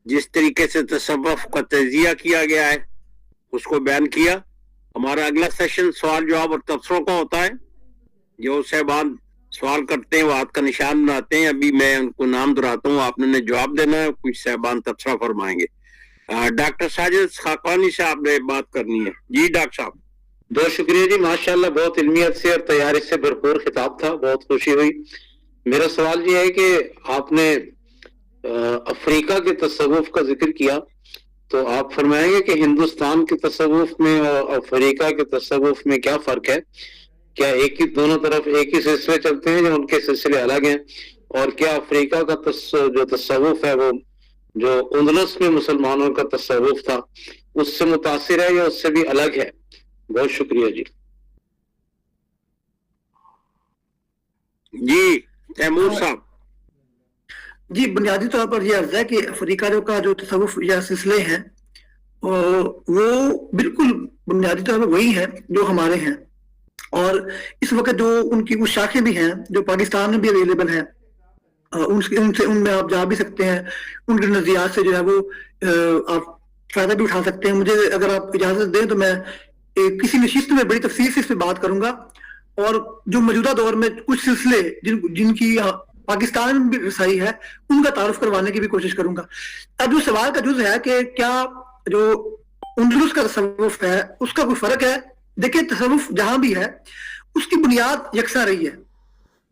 جس طریقے سے تصوف کا تجزیہ کیا گیا ہے اس کو بیان کیا. ہمارا اگلا سیشن سوال جواب اور تبصروں کا ہوتا ہے. جو صاحبان سوال کرتے ہیں وہ ہاتھ کا نشان بناتے ہیں. ابھی میں ان کو نام دہراتا ہوں, آپ نے جواب دینا ہے. کچھ صاحبان تبصرہ فرمائیں گے. ڈاکٹر ساجد خاقانی صاحب نے بات کرنی ہے. جی ڈاکٹر صاحب. بہت شکریہ جی, ماشاءاللہ بہت علمیت سے اور تیاری سے بھرپور خطاب تھا, بہت خوشی ہوئی. میرا سوال یہ ہے کہ آپ نے افریقہ کے تصوف کا ذکر کیا, تو آپ فرمائیں گے کہ ہندوستان کے تصوف میں اور افریقہ کے تصوف میں کیا فرق ہے؟ کیا ایک ہی دونوں طرف ایک ہی سلسلے چلتے ہیں یا ان کے سلسلے الگ ہیں؟ اور کیا افریقہ کا جو تصوف ہے وہ جو اندلس میں مسلمانوں کا تصوف تھا اس سے متاثر ہے یا اس سے بھی الگ ہے؟ بہت شکریہ جی. جی تیمور صاحب. جی بنیادی طور پر یہ عرض ہے کہ افریقہ کا جو تصوف یا سلسلے ہیں وہ بالکل بنیادی طور پر وہی ہیں جو ہمارے ہیں. اور اس وقت جو ان کی کچھ شاخیں بھی ہیں جو پاکستان میں بھی اویلیبل ہیں, ان میں آپ جا بھی سکتے ہیں. ان کے نظریات سے جو ہے وہ آپ فائدہ بھی اٹھا سکتے ہیں. مجھے اگر آپ اجازت دیں تو میں کسی نشست میں بڑی تفصیل سے اس پہ بات کروں گا, اور جو موجودہ دور میں کچھ سلسلے جن کی پاکستان میں بھی رسائی ہے ان کا تعارف کروانے کی بھی کوشش کروں گا. اب جو سوال کا جز ہے کہ کیا جو اندلس کا تصوف ہے اس کا کوئی فرق ہے؟ دیکھیں تصوف جہاں بھی ہے اس کی بنیاد یکساں رہی ہے.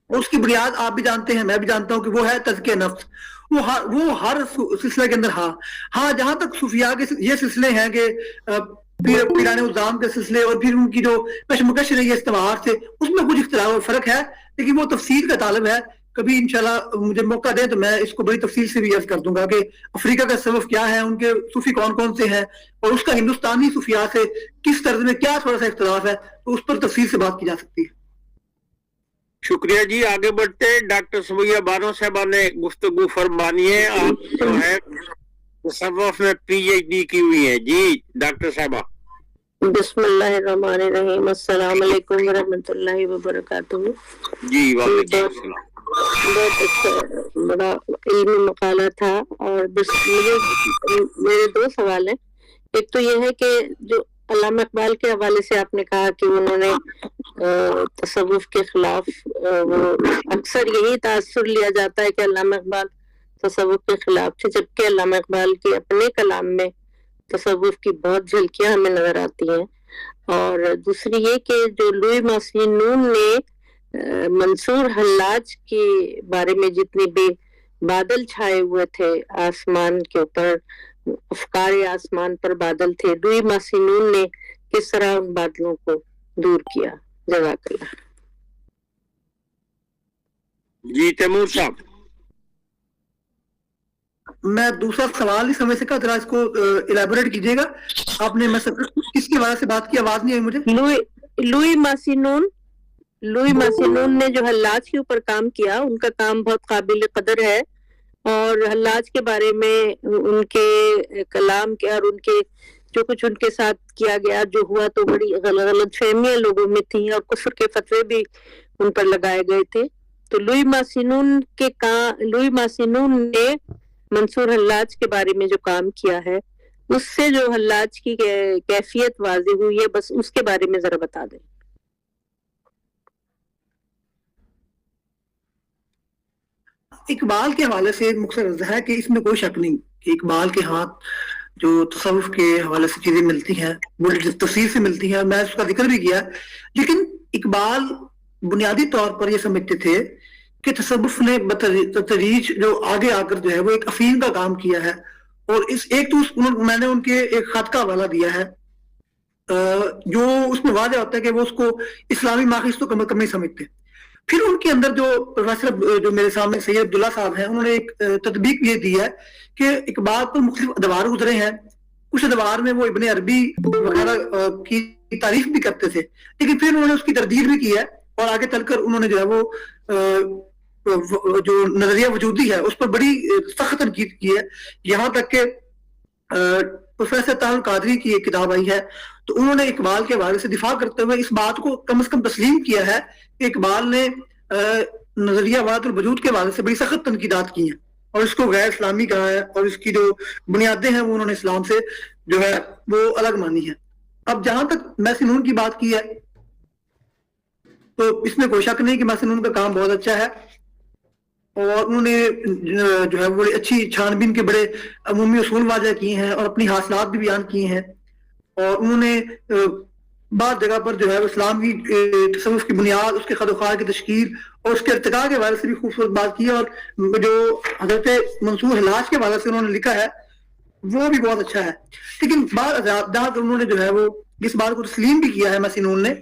اس کی بنیاد آپ بھی جانتے ہیں, میں بھی جانتا ہوں کہ وہ ہے تزکیہ نفس. وہ ہر سلسلے کے اندر ہاں جہاں تک صوفیاء کے یہ سلسلے ہیں کہ پیران الزام کے سلسلے اور پھر ان کی جو کشمکش رہی ہے استوار سے, اس میں کچھ اختلاف اور فرق ہے, لیکن وہ تفصیل کا طالب ہے. کبھی انشاءاللہ مجھے موقع دیں تو میں اس کو بڑی تفصیل سے بھی عرض کر دوں گا کہ افریقہ کا تصوف کیا ہے, ان کے صوفی کون کون سے ہیں, اور اس کا ہندوستانی صوفیاء سے کس طرز میں کیا تھوڑا سا اختلاف ہے, تو اس پر تفصیل سے بات کی جا سکتی ہے. شکریہ جی. آگے بڑھتے ہیں. ڈاکٹر سمیہ بانو صاحبہ نے گفتگو فرمانی ہے. آپ جو ہے تصوف میں پی ایچ ڈی کی ہوئی ہیں. جی ڈاکٹر صاحبہ. بسم اللہ الرحمن الرحیم. السلام علیکم ورحمۃ اللہ وبرکاتہ. جی وعلیکم السلام. بہت اچھا بڑا علمی مقالہ تھا. اور میرے دو سوال ہیں. ایک تو یہ ہے کہ جو علامہ اقبال کے حوالے سے آپ نے کہا کہ انہوں نے تصوف کے خلاف, وہ اکثر یہی تاثر لیا جاتا ہے کہ علامہ اقبال تصوف کے خلاف تھے, جبکہ علامہ اقبال کے اپنے کلام میں تصوف کی بہت جھلکیاں ہمیں نظر آتی ہیں. اور دوسری یہ کہ جو لوئی ماسی نون نے منصور حلاج کے بارے میں جتنے بھی بادل چھائے ہوئے تھے آسمان کے اوپر, افکار آسمان پر بادل تھے, لوئی ماسی نون نے کس طرح ان بادلوں کو دور کیا؟ جزاک اللہ. جی تیمور صاحب. میں دوسرا سوال نہیں سمجھ سکا, ذرا اس کو الیبوریٹ کیجیے گا. آپ نے کس کی وجہ سے بات کی؟ آواز نہیں آئی مجھے. لوئی ماسی نون نے جو حلاج کے اوپر کام کیا, ان کا کام بہت قابل قدر ہے. اور حلاج کے بارے میں ان کے کلام کے اور ان کے جو کچھ ان کے ساتھ کیا گیا جو ہوا, تو بڑی غلط فہمیاں لوگوں میں تھیں اور کفر کے فتوے بھی ان پر لگائے گئے تھے. تو لوئی ماسی نون نے منصور حلاج کے بارے میں جو کام کیا ہے اس سے جو حلاج کی کیفیت واضح ہوئی ہے, بس اس کے بارے میں ذرا بتا دیں. اقبال کے حوالے سے مختصر ہے کہ اس میں کوئی شک نہیں کہ اقبال کے ہاتھ جو تصوف کے حوالے سے چیزیں ملتی ہیں وہ تفصیل سے ملتی ہیں, میں اس کا ذکر بھی کیا. لیکن اقبال بنیادی طور پر یہ سمجھتے تھے کہ تصوف نے بتدریج جو آگے آ کر جو ہے وہ ایک افہیم کا کام کیا ہے. اور میں نے ان کے ایک خط کا حوالہ دیا ہے جو اس میں واضح ہوتا ہے کہ وہ اس کو اسلامی ماخذ تو کم نہیں سمجھتے. پھر ان کے اندر جو پروفیسر جو میرے سامنے سید عبداللہ صاحب ہیں انہوں نے ایک تطبیق یہ دی ہے کہ اقبال پر مختلف ادوار گزرے ہیں. کچھ ادوار میں وہ ابن عربی وغیرہ کی تعریف بھی کرتے تھے, لیکن پھر انہوں نے اس کی تردید بھی کی ہے اور آگے چل کر انہوں نے جو ہے وہ جو نظریہ وجودی ہے اس پر بڑی سخت تنقید کی ہے. یہاں تک کہ پروفیسر طاہر القادری کی ایک کتاب آئی ہے تو انہوں نے اقبال کے حوالے سے دفاع کرتے ہوئے اس بات کو کم از کم تسلیم کیا ہے کہ اقبال نے نظریہ وحدت الوجود کے حوالے سے بڑی سخت تنقیدات کی ہیں اور اس کو غیر اسلامی کہا ہے اور اس کی جو بنیادیں ہیں وہ انہوں نے اسلام سے جو ہے وہ الگ مانی ہے. اب جہاں تک محسن کی بات کی ہے تو اس میں کوئی شک نہیں کہ محسن کا کام بہت اچھا ہے اور انہوں نے جو ہے بڑی اچھی چھان بین کے بڑے عمومی اصول واضح کیے ہیں اور اپنی حاصلات بھی بیان کیے ہیں اور انہوں نے بعض جگہ پر جو ہے اسلام کی تصوف کی بنیاد, اس کے خد و خواہ کی تشکیل اور اس کے ارتقاء کے حوالے سے بھی خوبصورت بات کی ہے اور جو حضرت منصور حلاج کے حوالے سے انہوں نے لکھا ہے وہ بھی بہت اچھا ہے. لیکن بعض جہاں انہوں نے جو ہے وہ اس بات کو تسلیم بھی کیا ہے محسن نے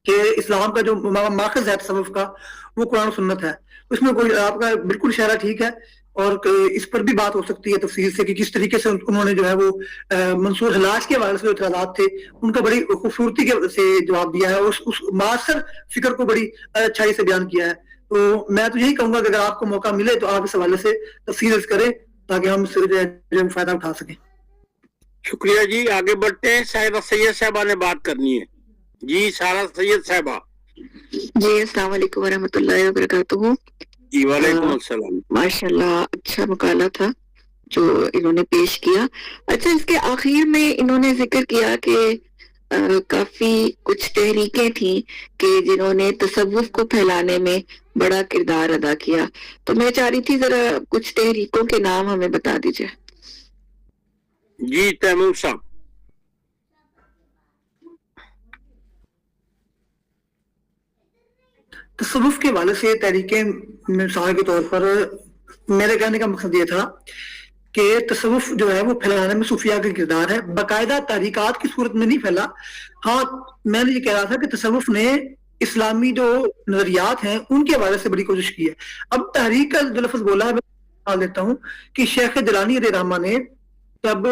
کہ اسلام کا جو ماخذ ہے تصوف کا وہ قرآن و سنت ہے. اس میں کوئی آپ کا بالکل اشارہ ٹھیک ہے اور اس پر بھی بات ہو سکتی ہے تفصیل سے کہ کس طریقے سے انہوں نے جو ہے وہ منصور حلاج کے حوالے سے جو اعتراضات تھے ان کا بڑی خوبصورتی سے جواب دیا ہے اور اس معاصر فکر کو بڑی اچھائی سے بیان کیا ہے. تو میں تو یہی کہوں گا کہ اگر آپ کو موقع ملے تو آپ اس حوالے سے تفصیل کریں تاکہ ہم فائدہ اٹھا سکیں. شکریہ جی. آگے بڑھتے ہیں. سائرہ سید صاحبہ نے بات کرنی ہے. جی سارہ سید صاحبہ. جی السلام علیکم ورحمۃ اللہ وبرکاتہ. جی وعلیکم السلام. ماشاء اللہ اچھا مقالہ تھا جو انہوں نے پیش کیا. اچھا اس کے آخر میں انہوں نے ذکر کیا کہ کافی کچھ تحریکیں تھیں کہ جنہوں نے تصوف کو پھیلانے میں بڑا کردار ادا کیا, تو میں چاہ رہی تھی ذرا کچھ تحریکوں کے نام ہمیں بتا دیجیے. جی تیمور صاحب. تصوف کے حوالے سے تحریکیں مثال کے طور پر میرے کہنے کا مقصد یہ تھا کہ تصوف جو ہے وہ پھیلانے میں صوفیاء کا کردار ہے, باقاعدہ تحریکات کی صورت میں نہیں پھیلا. ہاں میں نے یہ کہہ رہا تھا کہ تصوف نے اسلامی جو نظریات ہیں ان کے حوالے سے بڑی کوشش کی ہے. اب تحریک کا جو لفظ بولا ہے میں لیتا ہوں کہ شیخ جیلانی علیہ الرحمہ نے جب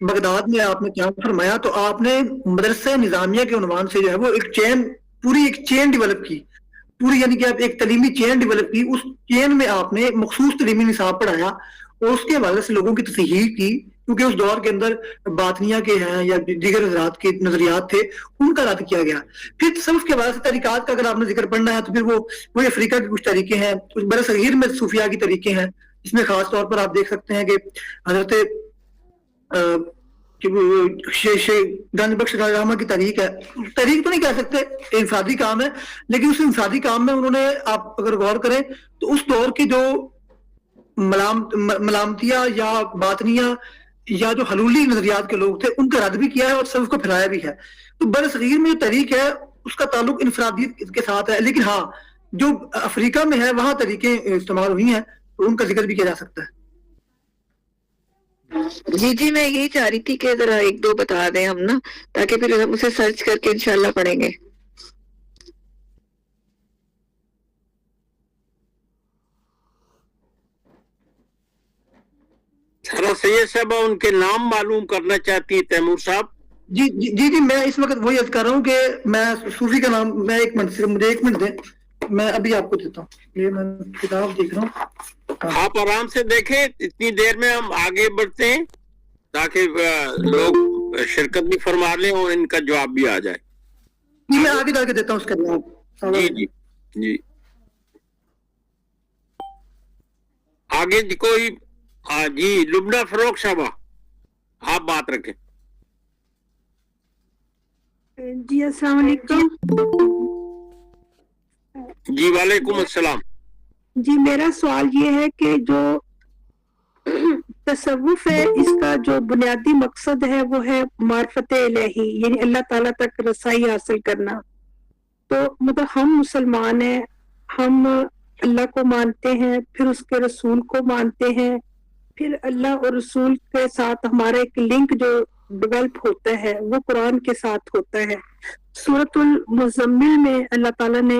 بغداد میں آپ نے قیام فرمایا تو آپ نے مدرسہ نظامیہ کے عنوان سے جو ہے وہ پوری ایک چین ڈیولپ کی, پوری یعنی کہ آپ ایک تعلیمی چین ڈیولپ کی. اس چین میں آپ نے مخصوص تعلیمی نصاب پڑھایا اور اس کے حوالے سے لوگوں کی تصحیح کی, کیونکہ اس دور کے اندر باطنیہ کے ہیں یا دیگر حضرات کے نظریات تھے ان کا رد کیا گیا. پھر تصوف کے حوالے سے طریقات کا اگر آپ نے ذکر پڑھنا ہے تو پھر وہ افریقہ کی کچھ طریقے ہیں, کچھ بر صغیر میں صوفیاء کی طریقے ہیں, جس میں خاص طور پر آپ دیکھ سکتے ہیں کہ حضرت گنج بخش رحمہ کی تحریک ہے. تحریک تو نہیں کہہ سکتے, انفرادی کام ہے, لیکن اس انفرادی کام میں انہوں نے آپ اگر غور کریں تو اس دور کی جو ملامتیہ یا باطنیہ یا جو حلولی نظریات کے لوگ تھے ان کا رد بھی کیا ہے اور تصوف کو پھیلایا بھی ہے. تو بر صغیر میں جو تحریک ہے اس کا تعلق انفرادیت کے ساتھ ہے, لیکن ہاں جو افریقہ میں ہے وہاں طریقیں استعمال ہوئی ہیں تو ان کا ذکر بھی کیا جا سکتا ہے. جی میں یہی چاہ رہی تھی کہ ذرا ایک دو بتا دیں ہم نا, تاکہ پھر ہم اسے سرچ کر کے انشاءاللہ پڑھیں گے. سارہ سید صاحبہ ان کے نام معلوم کرنا چاہتی ہے تیمور صاحب. جی میں اس وقت وہی عرض کر رہا ہوں کہ میں صوفی کا نام میں مجھے ایک منٹ دیں, میں ابھی آپ کو دیتا ہوں. یہ میں کتاب دیکھ رہا ہوں, آپ آرام سے دیکھیں. اتنی دیر میں ہم آگے بڑھتے ہیں تاکہ لوگ شرکت بھی فرما لیں اور ان کا جواب بھی آ جائے. جی میں آگے جا کے دیتا ہوں اس کا جواب. جی آگے کوئی. جی لبنہ فروخ صاحبہ آپ بات رکھیں. جی السلام علیکم. جی وعلیکم السلام. جی میرا سوال یہ ہے کہ جو تصوف ہے اس کا جو بنیادی مقصد ہے وہ ہے معرفت الہی, یعنی اللہ تعالیٰ تک رسائی حاصل کرنا. تو مطلب ہم مسلمان ہیں, ہم اللہ کو مانتے ہیں, پھر اس کے رسول کو مانتے ہیں, پھر اللہ اور رسول کے ساتھ ہمارا ایک لنک جو ڈیولپ ہوتا ہے وہ قرآن کے ساتھ ہوتا ہے. سورۃ المزمل میں اللہ تعالیٰ نے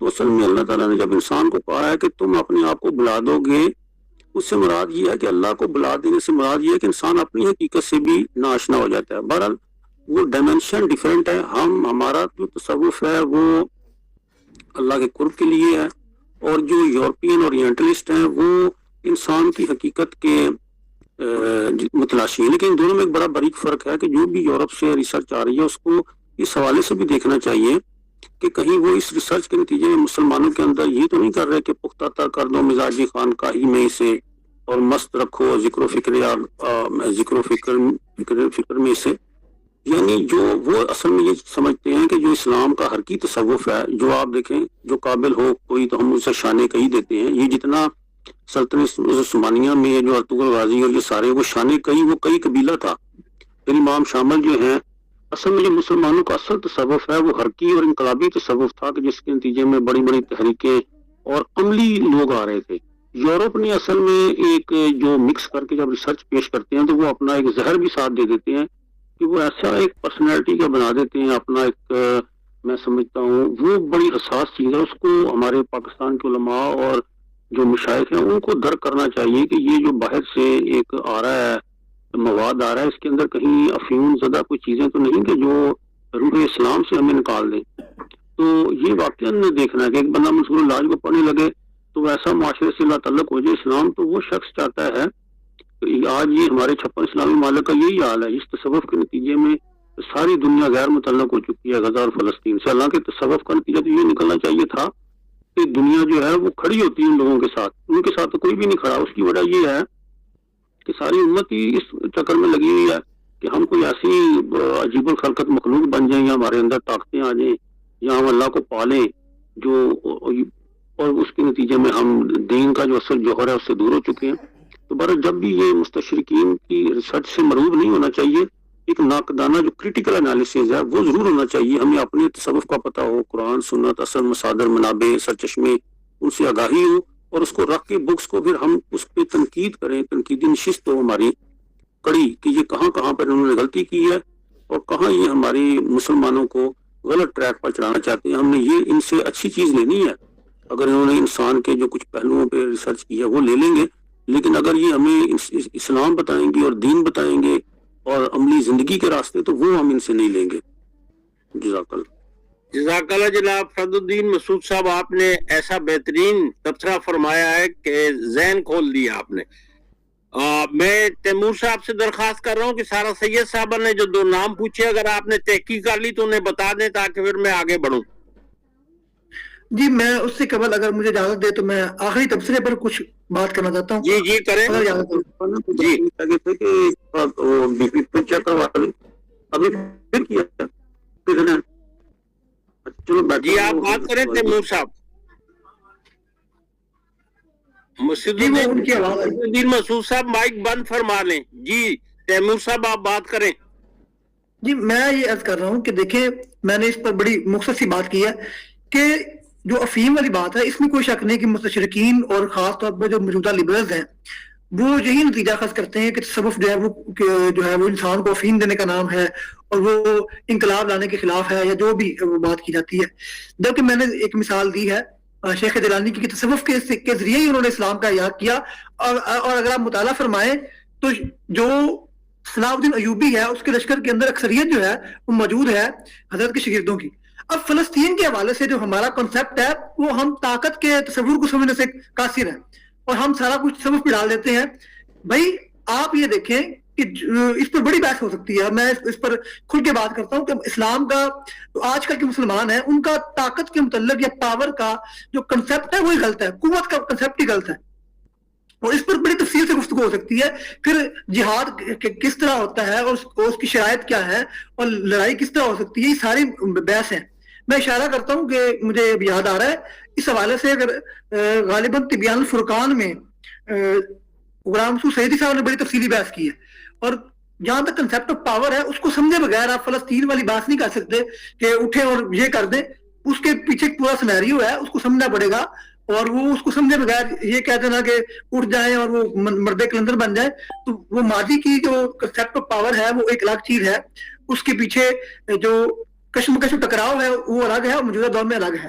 تو اصل میں اللہ تعالیٰ نے جب انسان کو کہا ہے کہ تم اپنے آپ کو بلا دو گے، اس سے مراد یہ ہے کہ اللہ کو بلا دینے سے مراد یہ ہے کہ انسان اپنی حقیقت سے بھی ناآشنا ہو جاتا ہے. بہرحال وہ ڈائمینشن ڈیفرنٹ ہے. ہمارا جو تصوف ہے وہ اللہ کے قرب کے لیے ہے، اور جو یورپین اورینٹلسٹ ہیں وہ انسان کی حقیقت کے متلاشی ہیں. لیکن دونوں میں ایک بڑا باریک فرق ہے کہ جو بھی یورپ سے ریسرچ آ رہی ہے اس کو اس حوالے سے بھی دیکھنا چاہیے کہ کہیں وہ اس ریسرچ کے نتیجے میں مسلمانوں کے اندر یہ تو نہیں کر رہے کہ پختہ تر کر دو مزاجی خانقاہی میں اسے اور مست رکھو ذکر و فکر یا ذکر و فکر میں اسے. یعنی جو وہ اصل میں یہ سمجھتے ہیں کہ جو اسلام کا حرکی تصوف ہے، جو آپ دیکھیں جو قابل ہو کوئی تو ہم اسے شان کہی دیتے ہیں. یہ جتنا سلطنت عثمانیہ میں جو ارطغرل غازی اور یہ سارے وہ شان کہی وہ کئی قبیلہ تھا. پھر امام شامل جو ہیں، اصل میں جو مسلمانوں کا اصل تصوف ہے وہ حرکی اور انقلابی تصوف تھا کہ جس کے نتیجے میں بڑی بڑی تحریکیں اور عملی لوگ آ رہے تھے. یورپ نے اصل میں ایک جو مکس کر کے جب ریسرچ پیش کرتے ہیں تو وہ اپنا ایک زہر بھی ساتھ دے دیتے ہیں کہ وہ ایسا ایک پرسنالٹی کا بنا دیتے ہیں اپنا ایک، میں سمجھتا ہوں وہ بڑی حساس چیز ہے. اس کو ہمارے پاکستان کے علماء اور جو مشائخ ہیں ان کو درک کرنا چاہیے کہ یہ جو باہر سے ایک آ رہا ہے مواد آ رہا ہے، اس کے اندر کہیں افیون زدہ کوئی چیزیں تو نہیں کہ جو روح اسلام سے ہمیں نکال دیں. تو یہ واقعہ نے دیکھنا ہے کہ ایک بندہ منصور العلاج کو پڑھنے لگے تو ایسا معاشرے سے اللہ تعلق ہو جائے اسلام، تو وہ شخص چاہتا ہے. آج یہ ہمارے 56 اسلامی ممالک کا یہی حال ہے. اس تصوف کے نتیجے میں ساری دنیا غیر متعلق ہو چکی ہے غزہ اور فلسطین سے. حالانکہ تصوف کا نتیجہ تو یہ نکلنا چاہیے تھا کہ دنیا جو ہے وہ کھڑی ہوتی ہے ان لوگوں کے ساتھ. ان کے ساتھ تو کوئی بھی نہیں کھڑا. اس کی وجہ یہ ہے کہ ساری امت ہی اس چکر میں لگی ہوئی ہے کہ ہم کوئی ایسی عجیب الخلقت مخلوق بن جائیں یا ہمارے اندر طاقتیں آ جائیں یا ہم اللہ کو پالیں جو، اور اس کے نتیجے میں ہم دین کا جو اصل جوہر ہے اس سے دور ہو چکے ہیں. تو برحال جب بھی یہ مستشرقین کی ریسرچ سے مرعوب نہیں ہونا چاہیے. ایک ناقدانہ جو کریٹیکل انالیسز ہے وہ ضرور ہونا چاہیے. ہمیں اپنے تصوف کا پتہ ہو، قرآن سنت اصل مصادر منابع سرچشمے ان سے آگاہی ہو، اور اس کو رکھ کے بکس کو پھر ہم اس پہ تنقید کریں. تنقیدی نشست ہو ہماری کڑی کہ یہ کہاں کہاں پر انہوں نے غلطی کی ہے اور کہاں یہ ہماری مسلمانوں کو غلط ٹریک پر چڑھانا چاہتے ہیں. ہم نے یہ ان سے اچھی چیز لینی ہے. اگر انہوں نے انسان کے جو کچھ پہلوؤں پہ ریسرچ کیا وہ لے لیں گے، لیکن اگر یہ ہمیں اسلام بتائیں گے اور دین بتائیں گے اور عملی زندگی کے راستے تو وہ ہم ان سے نہیں لیں گے. جزاک اللہ. جزاک اللہ جناب فرد الدین مسعود صاحب، آپ نے ایسا بہترین تبصرہ فرمایا ہے کہ ذہن کھول دیا آپ نے. میں تیمور صاحب سے درخواست کر رہا ہوں کہ سارا سید صاحبہ نے جو 2 نام پوچھے اگر آپ نے تحقیق کر لی تو انہیں بتا دیں تاکہ پھر میں آگے بڑھوں. جی میں اس سے قبل اگر مجھے اجازت دے تو میں آخری تبصرے پر کچھ بات کرنا چاہتا ہوں. جی کریں. اگر اجازت ہو. جی آپ بات کریں تیمور صاحب. مسعود مسعود صاحب مائک بند فرما لیں. جی تیمور صاحب آپ بات کریں. جی میں یہ عرض کر رہا ہوں کہ دیکھیں میں نے اس پر بڑی مختصر سی بات کی ہے کہ جو افیم والی بات ہے اس میں کوئی شک نہیں کہ مستشرقین اور خاص طور پر جو موجودہ لبرلز ہیں وہ یہی نتیجہ خاص کرتے ہیں کہ تصوف جو ہے وہ انسان کو افیم دینے کا نام ہے اور وہ انقلاب لانے کے خلاف ہے یا جو بھی بات کی جاتی ہے. جبکہ میں نے ایک مثال دی ہے شیخ جیلانی کی کہ تصوف کے ذریعے ہی انہوں نے اسلام کا احیا کیا. اور اگر آپ مطالعہ فرمائیں تو جو صلاح الدین ایوبی ہے اس کے لشکر کے اندر اکثریت جو ہے وہ موجود ہے حضرت کے شاگردوں کی. اب فلسطین کے حوالے سے جو ہمارا کنسپٹ ہے وہ ہم طاقت کے تصور کو سمجھنے سے قاصر ہیں اور ہم سارا کچھ تصوف پہ ڈال دیتے ہیں. بھائی آپ یہ دیکھیں کہ اس پر بڑی بحث ہو سکتی ہے. میں اس پر کھل کے بات کرتا ہوں کہ اسلام کا آج کل کے مسلمان ہیں ان کا طاقت کے متعلق یا پاور کا جو کنسپٹ ہے وہی غلط ہے. قوت کا کنسپٹ ہی غلط ہے اور اس پر بڑی تفصیل سے گفتگو ہو سکتی ہے. پھر جہاد کس طرح ہوتا ہے اور اس کی شرائط کیا ہے اور لڑائی کس طرح ہو سکتی ہے، یہ ساری بحث ہیں. میں اشارہ کرتا ہوں کہ مجھے یاد آ رہا ہے اس حوالے سے اگر غالباً طبیان الفرقان میں غلام مسعود سعیدی صاحب نے بڑی تفصیلی بحث کی ہے. اور جہاں تک کنسپٹ آف پاور ہے اس کو سمجھے بغیر آپ فلسطین والی بات نہیں کر سکتے کہ اٹھے اور یہ کر دیں. اس کے پیچھے پورا سینیریو ہے، اس کو سمجھنا پڑے گا. اور وہ اس کو سمجھے بغیر یہ کہہ دینا کہ اٹھ جائیں اور وہ مرد کلندر بن جائیں تو وہ ماضی کی جو کنسپٹ آف پاور ہے وہ ایک الگ چیز ہے. اس کے پیچھے جو کشمکش ٹکراؤ ہے وہ الگ ہے اور موجودہ دور میں الگ ہے.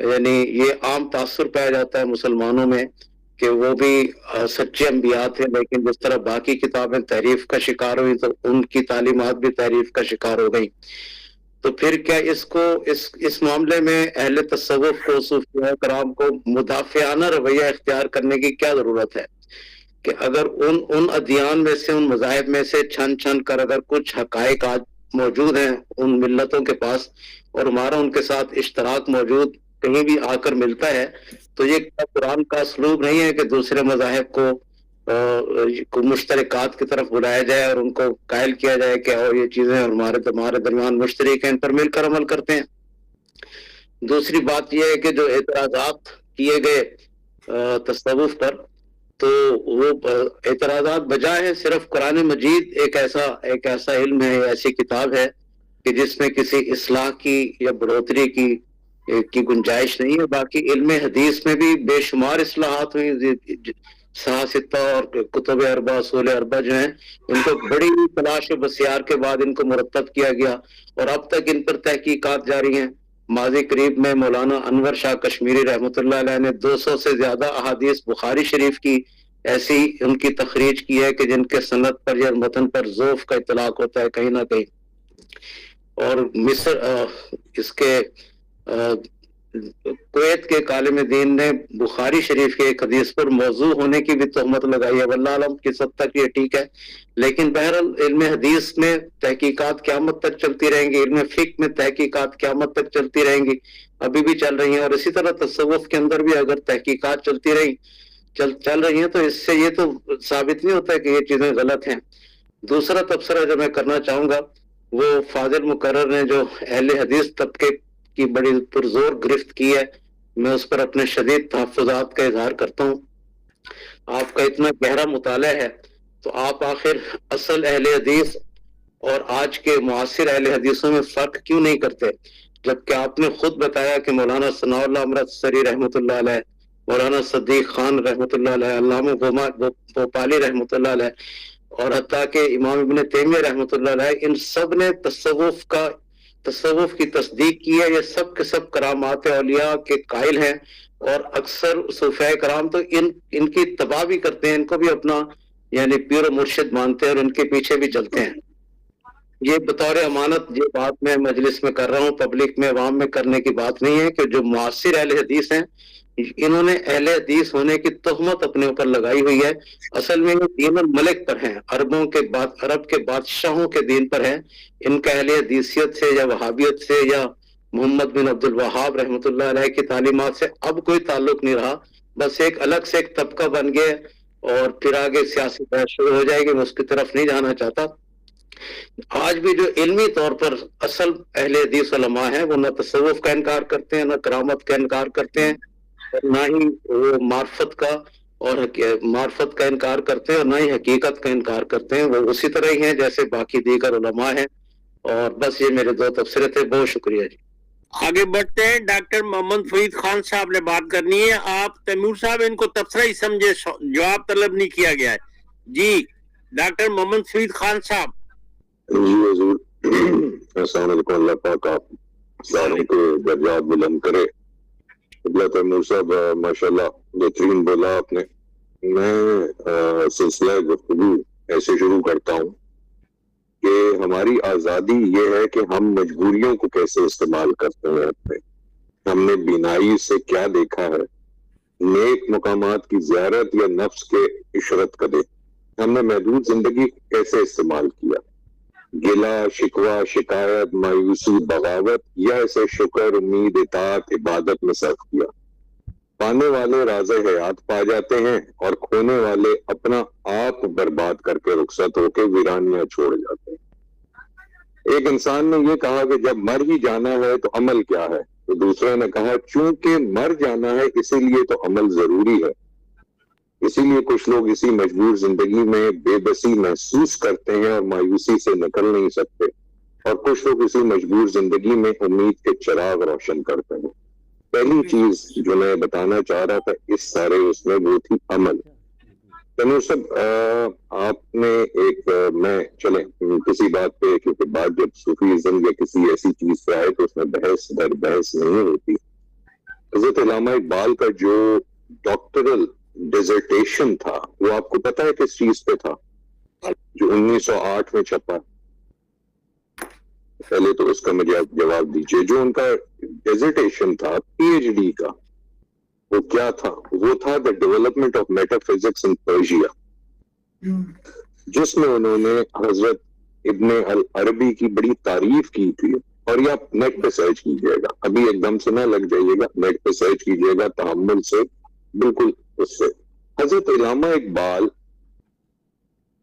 یعنی یہ عام تاثر پایا جاتا ہے مسلمانوں میں کہ وہ بھی سچے انبیاء تھے، لیکن جس طرح باقی کتابیں تحریف کا شکار ہوئی تو ان کی تعلیمات بھی تحریف کا شکار ہو گئی. تو پھر کیا اس معاملے میں اہل تصوف کو، صوفیاء کرام کو مدافعانہ رویہ اختیار کرنے کی کیا ضرورت ہے کہ اگر ان ادیان میں سے، ان مذاہب میں سے چھن کر اگر کچھ حقائق آج موجود ہیں ان ملتوں کے پاس اور ہمارا ان کے ساتھ اشتراک موجود کہیں بھی آ کر ملتا ہے، تو یہ قرآن کا اسلوب نہیں ہے کہ دوسرے مذاہب کو مشترکات کی طرف بلایا جائے اور ان کو قائل کیا جائے کہ اور یہ چیزیں ہمارے درمیان مشترک ہیں، ان پر مل کر عمل کرتے ہیں. دوسری بات یہ ہے کہ جو اعتراضات کیے گئے تصوف پر، تو وہ اعتراضات بجائے ہیں صرف قرآن مجید ایک ایسا علم ہے، ایسی کتاب ہے کہ جس میں کسی اصلاح کی یا بڑھوتری کی گنجائش نہیں ہے. باقی علم حدیث میں بھی بے شمار اصلاحات ہوئی، ستہ اور کتب اربع، اصول اربع جو ہیں ان کو بڑی تلاش و بسیار کے بعد ان کو مرتب کیا گیا اور اب تک ان پر تحقیقات جاری ہیں. ماضی قریب میں مولانا انور شاہ کشمیری رحمۃ اللہ علیہ نے 200 سے زیادہ احادیث بخاری شریف کی ایسی ان کی تخریج کی ہے کہ جن کے سند پر یا متن پر ضعف کا اطلاق ہوتا ہے کہیں نہ کہیں. اور مصر اس کے کویت کے عالم دین نے بخاری شریف کے ایک حدیث پر موضوع ہونے کی بھی تہمت لگائی ہے. واللہ عالم کس حد تک یہ ٹھیک ہے، لیکن بہرحال علم حدیث میں تحقیقات قیامت تک چلتی رہیں گی، علم فقہ میں تحقیقات قیامت تک چلتی رہیں گی، ابھی بھی چل رہی ہیں. اور اسی طرح تصوف کے اندر بھی اگر تحقیقات چلتی چل رہی ہیں تو اس سے یہ تو ثابت نہیں ہوتا ہے کہ یہ چیزیں غلط ہیں. دوسرا تبصرہ جو میں کرنا چاہوں گا وہ فاضل مقرر نے جو اہل حدیث طبقے کی بڑی پرزور گرفت کی ہے، میں اس پر اپنے شدید تحفظات کا اظہار کرتا ہوں. آپ کا اتنا گہرا مطالعہ ہے تو آپ آخر اصل اہل حدیث اور آج کے معاصر اہل حدیثوں میں فرق کیوں نہیں کرتے، جبکہ آپ نے خود بتایا کہ مولانا ثناء اللہ امرتسری رحمۃ اللہ علیہ، مولانا صدیق خان رحمۃ اللہ علیہ، علامہ بھوپالی رحمۃ اللہ علیہ اور حتیٰ کہ امام ابن تیمیہ رحمۃ اللہ علیہ، ان سب نے تصوف کی تصدیق کی ہے. یہ سب کے سب کرامات اولیاء کے قائل ہیں اور اکثر صوفیاء کرام تو ان کی اتباع بھی کرتے ہیں، ان کو بھی اپنا یعنی پیر و مرشد مانتے ہیں اور ان کے پیچھے بھی چلتے ہیں. یہ بطور امانت یہ بات میں مجلس میں کر رہا ہوں، پبلک میں عوام میں کرنے کی بات نہیں ہے کہ جو معاصر اہل حدیث ہیں انہوں نے اہل حدیث ہونے کی تہمت اپنے اوپر لگائی ہوئی ہے. اصل میں یہ دین الملک پر ہیں، عرب کے بادشاہوں کے دین پر ہیں. ان کا اہل حدیثیت سے یا وہابیت سے یا محمد بن عبد الوہاب رحمۃ اللہ علیہ کی تعلیمات سے اب کوئی تعلق نہیں رہا، بس ایک الگ سے ایک طبقہ بن گیا اور پھر آگے سیاسی بحث شروع ہو جائے گی. میں اس کی طرف نہیں جانا چاہتا. آج بھی جو علمی طور پر اصل اہل حدیث علماء ہیں وہ نہ تصوف کا انکار کرتے ہیں، نہ کرامت کا انکار کرتے ہیں، نہ ہی وہ معرفت کا انکار کرتے ہیں اور نہ ہی حقیقت کا انکار کرتے ہیں. وہ اسی طرح ہی ہیں جیسے باقی دیگر علماء ہیں. اور بس یہ میرے دو تبصرے تھے. بہت شکریہ جی. آگے بڑھتے ہیں. ڈاکٹر محمد فرید خان صاحب نے بات کرنی ہے. آپ تیمور صاحب ان کو تبصرہ ہی سمجھے، جواب طلب نہیں کیا گیا ہے. جی ڈاکٹر محمد فرید خان صاحب. جی حضور السلام علیکم. اللہ پاک آپ سارے کو درجات بلند کرے. تیمور صاحب ماشاءاللہ بہترین بولا آپ نے. میں سلسلہ گفتگو ایسے شروع کرتا ہوں کہ ہماری آزادی یہ ہے کہ ہم مجبوریوں کو کیسے استعمال کرتے ہیں. اپنے ہم نے بینائی سے کیا دیکھا ہے، نیک مقامات کی زیارت یا نفس کے عشرت قدے ہم نے محدود زندگی کیسے استعمال کیا. گلا، شکوہ، شکایت، مایوسی، بغاوت یا اسے شکر، امید، اطاعت، عبادت میں صرف کیا. پانے والے راز حیات پا جاتے ہیں اور کھونے والے اپنا آپ برباد کر کے رخصت ہو کے ویرانیاں چھوڑ جاتے ہیں. ایک انسان نے یہ کہا کہ جب مر ہی جانا ہے تو عمل کیا ہے، تو دوسرے نے کہا چونکہ مر جانا ہے اسی لیے تو عمل ضروری ہے. اسی لیے کچھ لوگ اسی مجبور زندگی میں بے بسی محسوس کرتے ہیں اور مایوسی سے نکل نہیں سکتے، اور کچھ لوگ اسی مجبور زندگی میں امید کے چراغ روشن کرتے ہیں. پہلی چیز جو میں بتانا چاہ رہا تھا اس سارے اس میں وہ تھی عمل. تنور صاحب آپ نے ایک میں چلیں کسی بات پہ، کیونکہ بات جب صوفیزم یا کسی ایسی چیز پہ آئے تو اس میں بحث در بحث نہیں ہوتی. حضرت علامہ اقبال کا جو ڈاکٹرل ڈیزرٹیشن تھا وہ آپ کو پتا ہے کس چیز پہ تھا؟ جو 1908 میں چھپا. پہلے تو اس کا مجھے آپ جواب دیجئے. جو ان کا ڈیزرٹیشن تھا پی ایچ ڈی کا وہ کیا تھا؟ وہ تھا the development of meta physics in Persia, جس میں انہوں نے حضرت ابن العربی کی بڑی تعریف کی تھی. اور یہ آپ نیٹ پہ سرچ کیجیے گا، ابھی ایک دم سے نہ لگ جائیے گا، نیٹ پہ سرچ کیجیے گا تحمل سے، بالکل اس سے. حضرت علامہ اقبال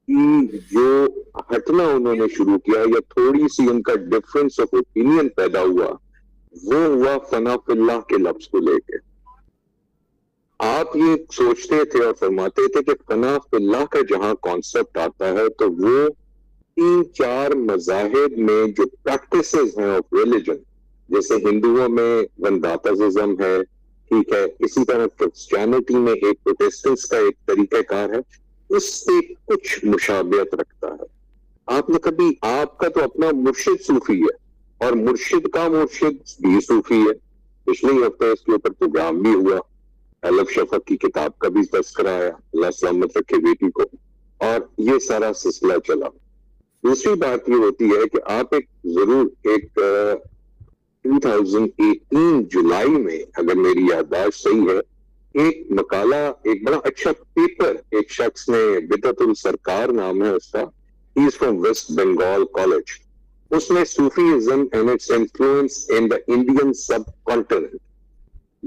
کی جو ہٹنا انہوں نے شروع کیا یا تھوڑی سی ان کا ڈفرنس آف اوپینین پیدا ہوا، وہ ہوا فنا فی اللہ کے لفظ کو لے کے. آپ یہ سوچتے تھے اور فرماتے تھے کہ فنا فی اللہ کا جہاں کانسیپٹ آتا ہے تو وہ 3-4 مذاہب میں جو پریکٹسز ہیں آف ریلیجن، جیسے ہندوؤں میں ونداتازم ہے، ٹھیک ہے، اسی طرح کرسچینٹی میں ایک پروٹیسٹنٹس کا ایک طریقہ کار ہے، اس سے کچھ مشابہت رکھتا ہے. آپ نے کبھی، آپ کا تو اپنا مرشد صوفی ہے اور مرشد کا مرشد بھی صوفی ہے. پچھلے ہفتے اس کے اوپر پروگرام بھی ہوا، الف شفق کی کتاب کا بھی تذکرہ آیا، اللہ سلامت رکھے بیٹی کو، اور یہ سارا سلسلہ چلا. دوسری بات یہ ہوتی ہے کہ آپ ایک ضرور ایک 2018 جولائی میں، اگر میری یادداشت صحیح ہے، ایک مقالہ، ایک بڑا اچھا پیپر ایک شخص نے، بدعت السرکار نام ہے اس کا، he is from West Bengal college, اس میں Sufism and its influence in the Indian subcontinent,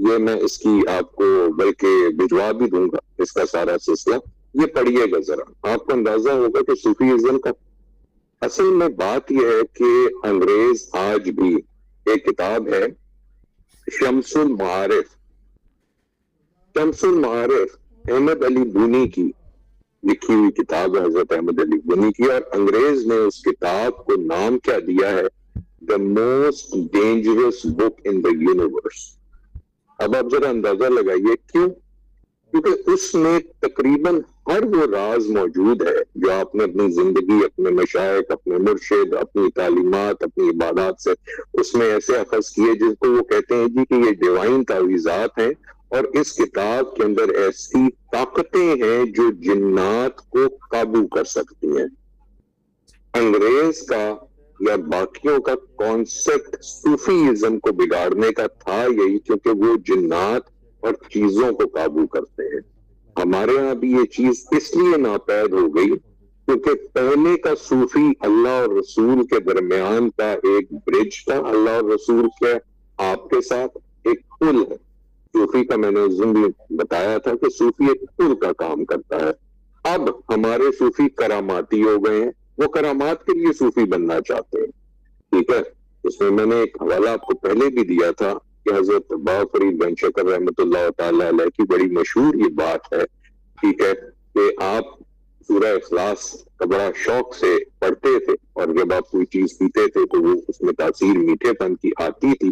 یہ میں اس کی آپ کو بلکہ بھجوا بھی دوں گا اس کا سارا سلسلہ، یہ پڑھیے گا ذرا، آپ کو اندازہ ہوگا کہ صوفیزم کا اصل میں بات یہ ہے کہ انگریز آج بھی، ایک کتاب ہے شمس المعارف، شمس المعارف احمد علی بونی کی لکھی ہوئی کتاب ہے، حضرت احمد علی بونی کی، اور انگریز نے اس کتاب کو نام کیا دیا ہے؟ The most dangerous book in the universe. اب آپ ذرا اندازہ لگائیے کیوں؟ کیونکہ اس میں تقریباً ہر وہ راز موجود ہے جو آپ نے اپنی زندگی، اپنے مشائخ، اپنے مرشد، اپنی تعلیمات، اپنی عبادات سے اس میں ایسے اخذ کیے جس کو وہ کہتے ہیں جی کہ یہ ڈیوائن تعویذات ہیں. اور اس کتاب کے اندر ایسی طاقتیں ہیں جو جنات کو قابو کر سکتی ہیں. انگریز کا یا باقیوں کا کانسیپٹ صوفیزم کو بگاڑنے کا تھا یہی، کیونکہ وہ جنات اور چیزوں کو قابو کرتے ہیں. ہمارے ہاں بھی یہ چیز اس لیے ناپید ہو گئی کیونکہ پہلے کا صوفی اللہ اور رسول کے درمیان کا ایک برج تھا، اللہ اور رسول کے آپ کے ساتھ ایک پل ہے. صوفی کا میں نے اس دن بھی بتایا تھا کہ صوفی ایک پل کا کام کرتا ہے. اب ہمارے صوفی کراماتی ہو گئے ہیں، وہ کرامات کے لیے صوفی بننا چاہتے ہیں، ٹھیک ہے. اس میں نے ایک حوالہ آپ کو پہلے بھی دیا تھا کہ حضرت بابا فرید بن شکر رحمۃ اللہ تعالی علیہ کی بڑی مشہور یہ بات ہے، ٹھیک ہے، کہ آپ سورہ اخلاص کا بڑا شوق سے پڑھتے تھے اور جب آپ کوئی چیز پیتے تھے تو وہ اس میں تاثیر میٹھے پن کی آتی تھی.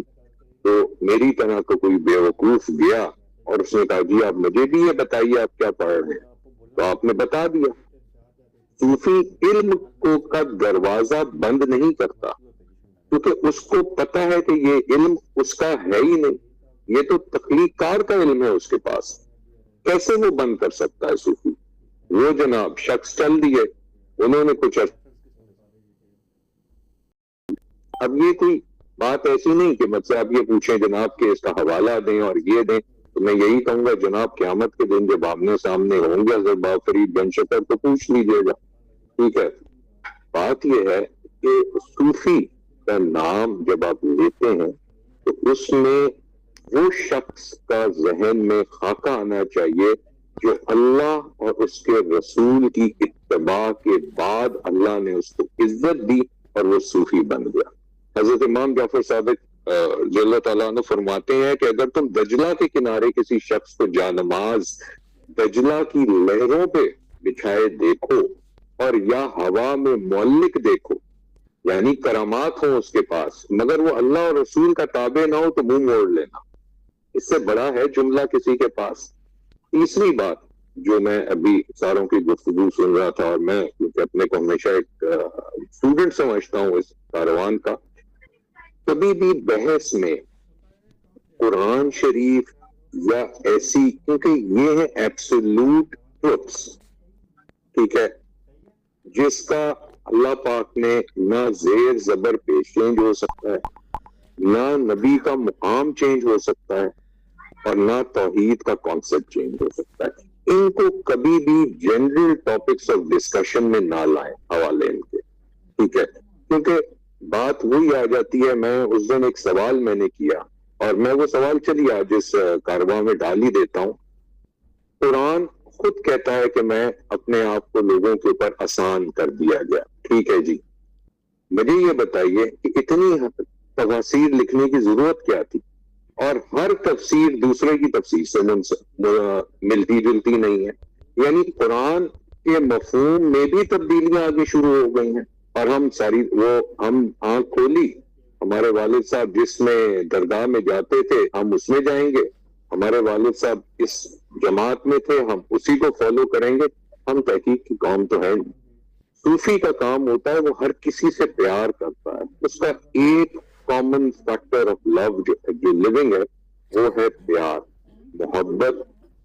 تو میری طرح کو کوئی بے وقوف گیا اور اس نے کہا جی آپ مجھے بھی یہ بتائیے آپ کیا پڑھ رہے ہیں، تو آپ نے بتا دیا. صوفی علم کو کا دروازہ بند نہیں کرتا کیونکہ اس کو پتا ہے کہ یہ علم اس کا ہے ہی نہیں، یہ تو تخلیق کار کا علم ہے اس کے پاس. کیسے وہ بند کر سکتا ہے صوفی؟ وہ جناب شخص چل دیے، انہوں نے کچھ اب یہ کوئی بات ایسی نہیں کہ مجھ سے آپ یہ پوچھیں جناب کہ اس کا حوالہ دیں اور یہ دیں، تو میں یہی کہوں گا جناب قیامت کے دن جب آمنے سامنے ہوں گے حضرت بابا فرید بن شکر تو پوچھ لیجیے گا، ٹھیک ہے. بات یہ ہے کہ صوفی کا نام جب آپ لیتے ہیں تو اس میں وہ شخص کا ذہن میں خاکہ آنا چاہیے جو اللہ اور اس کے رسول کی اتباع کے بعد اللہ نے اس کو عزت دی اور وہ صوفی بن گیا. حضرت امام جعفر صادق رضی اللہ تعالیٰ عنہ فرماتے ہیں کہ اگر تم دجلہ کے کنارے کسی شخص کو جانماز دجلہ کی لہروں پہ بچھائے دیکھو اور یا ہوا میں معلق دیکھو، یعنی کرامات ہوں اس کے پاس مگر وہ اللہ اور رسول کا تابع نہ ہو تو منہ موڑ لینا. اس سے بڑا ہے جملہ کسی کے پاس. تیسری بات جو میں ابھی ساروں کی گفتگو سن رہا تھا اور میں کیونکہ اپنے کو ہمیشہ ایک اسٹوڈنٹ سمجھتا ہوں اس کاروان کا، کبھی بھی بحث میں قرآن شریف یا ایسی، کیونکہ یہ ہے ایبسولوٹ ٹروتھس، ٹھیک ہے، جس کا اللہ پاک نے نہ زیر زبر پیش چینج ہو سکتا ہے، نہ نبی کا مقام چینج ہو سکتا ہے، اور نہ توحید کا کانسیپٹ چینج ہو سکتا ہے. ان کو کبھی بھی جنرل ٹاپکس آف ڈسکشن میں نہ لائیں حوالے ان کے، ٹھیک ہے، کیونکہ بات وہی آ جاتی ہے. میں اس دن ایک سوال میں نے کیا، اور میں وہ سوال چلیے آج اس کارواں میں ڈال ہی دیتا ہوں. قرآن خود کہتا ہے کہ میں اپنے آپ کو لوگوں کے اوپر آسان کر دیا گیا، ٹھیک ہے جی. مجھے یہ بتائیے کہ اتنی تفاسیر لکھنے کی ضرورت کیا تھی؟ اور ہر تفسیر دوسرے کی تفسیر سے ملتی جلتی نہیں ہے. یعنی قرآن کے مفہوم میں بھی تبدیلیاں آگے شروع ہو گئی ہیں، اور ہم آنکھ کھولی، ہمارے والد صاحب جس میں درگاہ میں جاتے تھے ہم اس میں جائیں گے، ہمارے والد صاحب اس جماعت میں تھے ہم اسی کو فالو کریں گے. ہم تحقیق کی قوم تو ہے نہیں. صوفی کا کام ہوتا ہے وہ ہر کسی سے پیار کرتا ہے، اس کا ایک کامن فیکٹر آف لو جو لیونگ ہے وہ ہے پیار، محبت،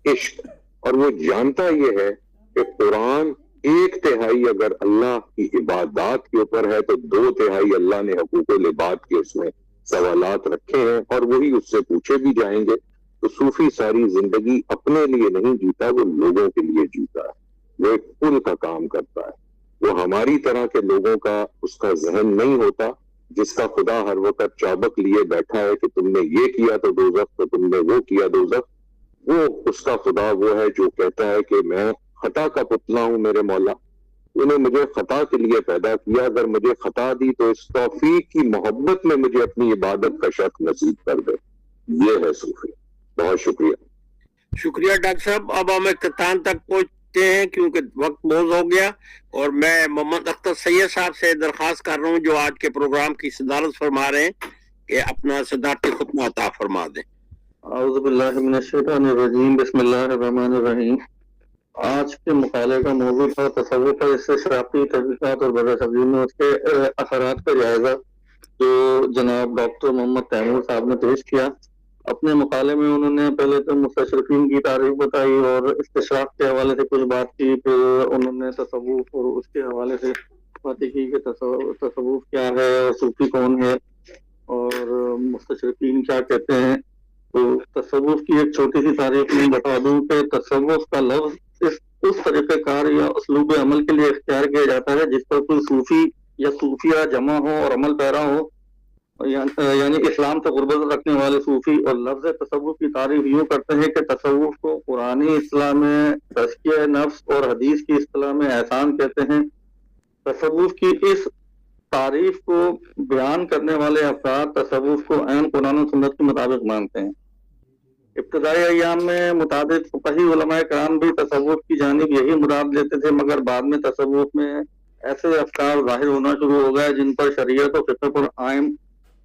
عشق. اور وہ جانتا یہ ہے کہ قرآن 1/3 اگر اللہ کی عبادات کے اوپر ہے تو 2/3 اللہ نے حقوق العباد کے اس میں سوالات رکھے ہیں، اور وہی اس سے پوچھے بھی جائیں گے. تو صوفی ساری زندگی اپنے لیے نہیں جیتا، وہ لوگوں کے لیے جیتا ہے، وہ ایک پل کا کام کرتا ہے. وہ ہماری طرح کے لوگوں کا اس کا ذہن نہیں ہوتا جس کا خدا ہر وقت چابک لیے بیٹھا ہے کہ تم نے یہ کیا تو دوزخ، تو تم نے وہ کیا دوزخ. وہ اس کا خدا وہ ہے جو کہتا ہے کہ میں خطا کا پتلا ہوں میرے مولا، انہیں مجھے خطا کے لیے پیدا کیا، اگر مجھے خطا دی تو اس توفیق کی محبت میں مجھے اپنی عبادت کا شرف نصیب کر دے. یہ ہے صوفی. بہت شکریہ. شکریہ ڈاکٹر صاحب. اب ہم اختتام تک پہنچتے ہیں کیونکہ وقت بہت ہو گیا، اور میں محمد اختر سید صاحب سے درخواست کر رہا ہوں جو آج کے پروگرام کی صدارت فرما رہے ہیں کہ اپنا صدارتی خطبہ عطا فرما دیں. اعوذ باللہ من الشیطان الرجیم، بسم اللہ الرحمن الرحیم. آج کے مقالے کا موضوع تھا تصوف پر استشراقی تحقیقات اور بر صغیر میں اس کے اثرات کا جائزہ، جو جناب ڈاکٹر محمد تیمور صاحب نے پیش کیا. اپنے مقالے میں انہوں نے پہلے تو مستشرقین کی تعریف بتائی اور استشراق کے حوالے سے کچھ بات کی، پھر انہوں نے تصوف اور اس کے حوالے سے باتیں کی کہ تصوف کیا ہے اور صوفی کون ہے اور مستشرقین کیا کہتے ہیں. تو تصوف کی ایک چھوٹی سی تعریف میں بتا دوں کہ تصوف کا لفظ اس طریقہ کار یا اسلوب عمل کے لیے اختیار کیا جاتا ہے جس پر کوئی صوفی یا صوفیہ جمع ہو اور عمل پیرا ہو، یعنی اسلام سے غربت رکھنے والے صوفی. اور لفظ تصوف کی تعریف یوں کرتے ہیں کہ تصوف کو قرآنی اصطلاح میں تزکیہ نفس اور حدیث کی اصطلاح میں احسان کہتے ہیں. تصوف کی اس تعریف کو بیان کرنے والے افراد تصوف کو عین قرآن و سنت کے مطابق مانتے ہیں. ابتدائی ایام میں متعدد فقہی علماء کرام بھی تصوف کی جانب یہی مراد لیتے تھے، مگر بعد میں تصوف میں ایسے افکار ظاہر ہونا شروع ہو گئے جن پر شریعت و فقہ پر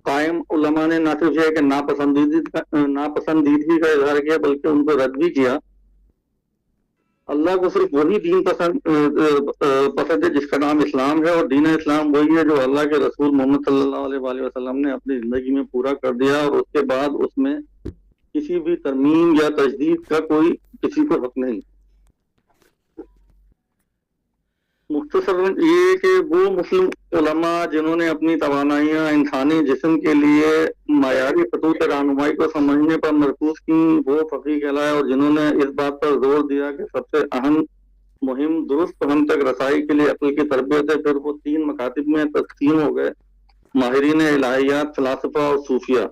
قائم علماء نے نہ صرف یہ کہ ناپسندیدگی کا اظہار کیا بلکہ ان کو رد بھی کیا. اللہ کو صرف وہی دین پسند ہے جس کا نام اسلام ہے، اور دین اسلام وہی ہے جو اللہ کے رسول محمد صلی اللہ علیہ وآلہ وسلم نے اپنی زندگی میں پورا کر دیا، اور اس کے بعد اس میں کسی بھی ترمیم یا تجدید کا کوئی کسی کو حق نہیں. مختصر یہ کہ وہ مسلم علماء جنہوں نے اپنی توانائیاں انسانی جسم کے لیے معیاری خطوط رہنمائی کو سمجھنے پر مرکوز کی، وہ فقیہ کہلائے، اور جنہوں نے اس بات پر زور دیا کہ سب سے اہم مہم درست فہم تک رسائی کے لیے عقل کی تربیت ہے، پھر وہ 3 مکاتب میں تقسیم ہو گئے: ماہرین الہیات، فلاسفہ اور صوفیہ.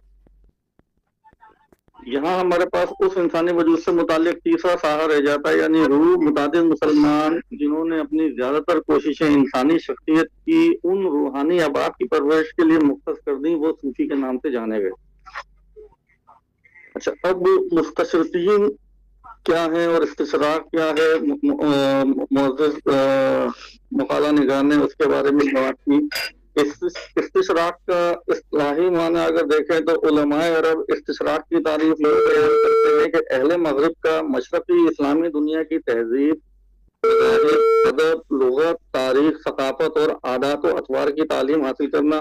یہاں ہمارے پاس اس انسانی وجود سے متعلق تیسرا سہارا رہ جاتا ہے، یعنی روح. متعدد مسلمان جنہوں نے اپنی زیادہ تر کوششیں انسانی شخصیت کی ان روحانی ابعاد کی پرورش کے لیے مختص کر دیں، وہ صوفی کے نام سے جانے گئے. اچھا، اب مستشرقین کیا ہیں اور استشراق کیا ہے؟ معزز مقالہ نگار نے اس کے بارے میں بات کی. استشراق کا اصطلاحی معنی اگر دیکھیں تو علماء عرب استشراق کی تعریف کرتے ہیں کہ اہل مغرب کا مشرقی اسلامی دنیا کی تہذیب، ادب، لغت، تاریخ، ثقافت اور عادات و اطوار کی تعلیم حاصل کرنا،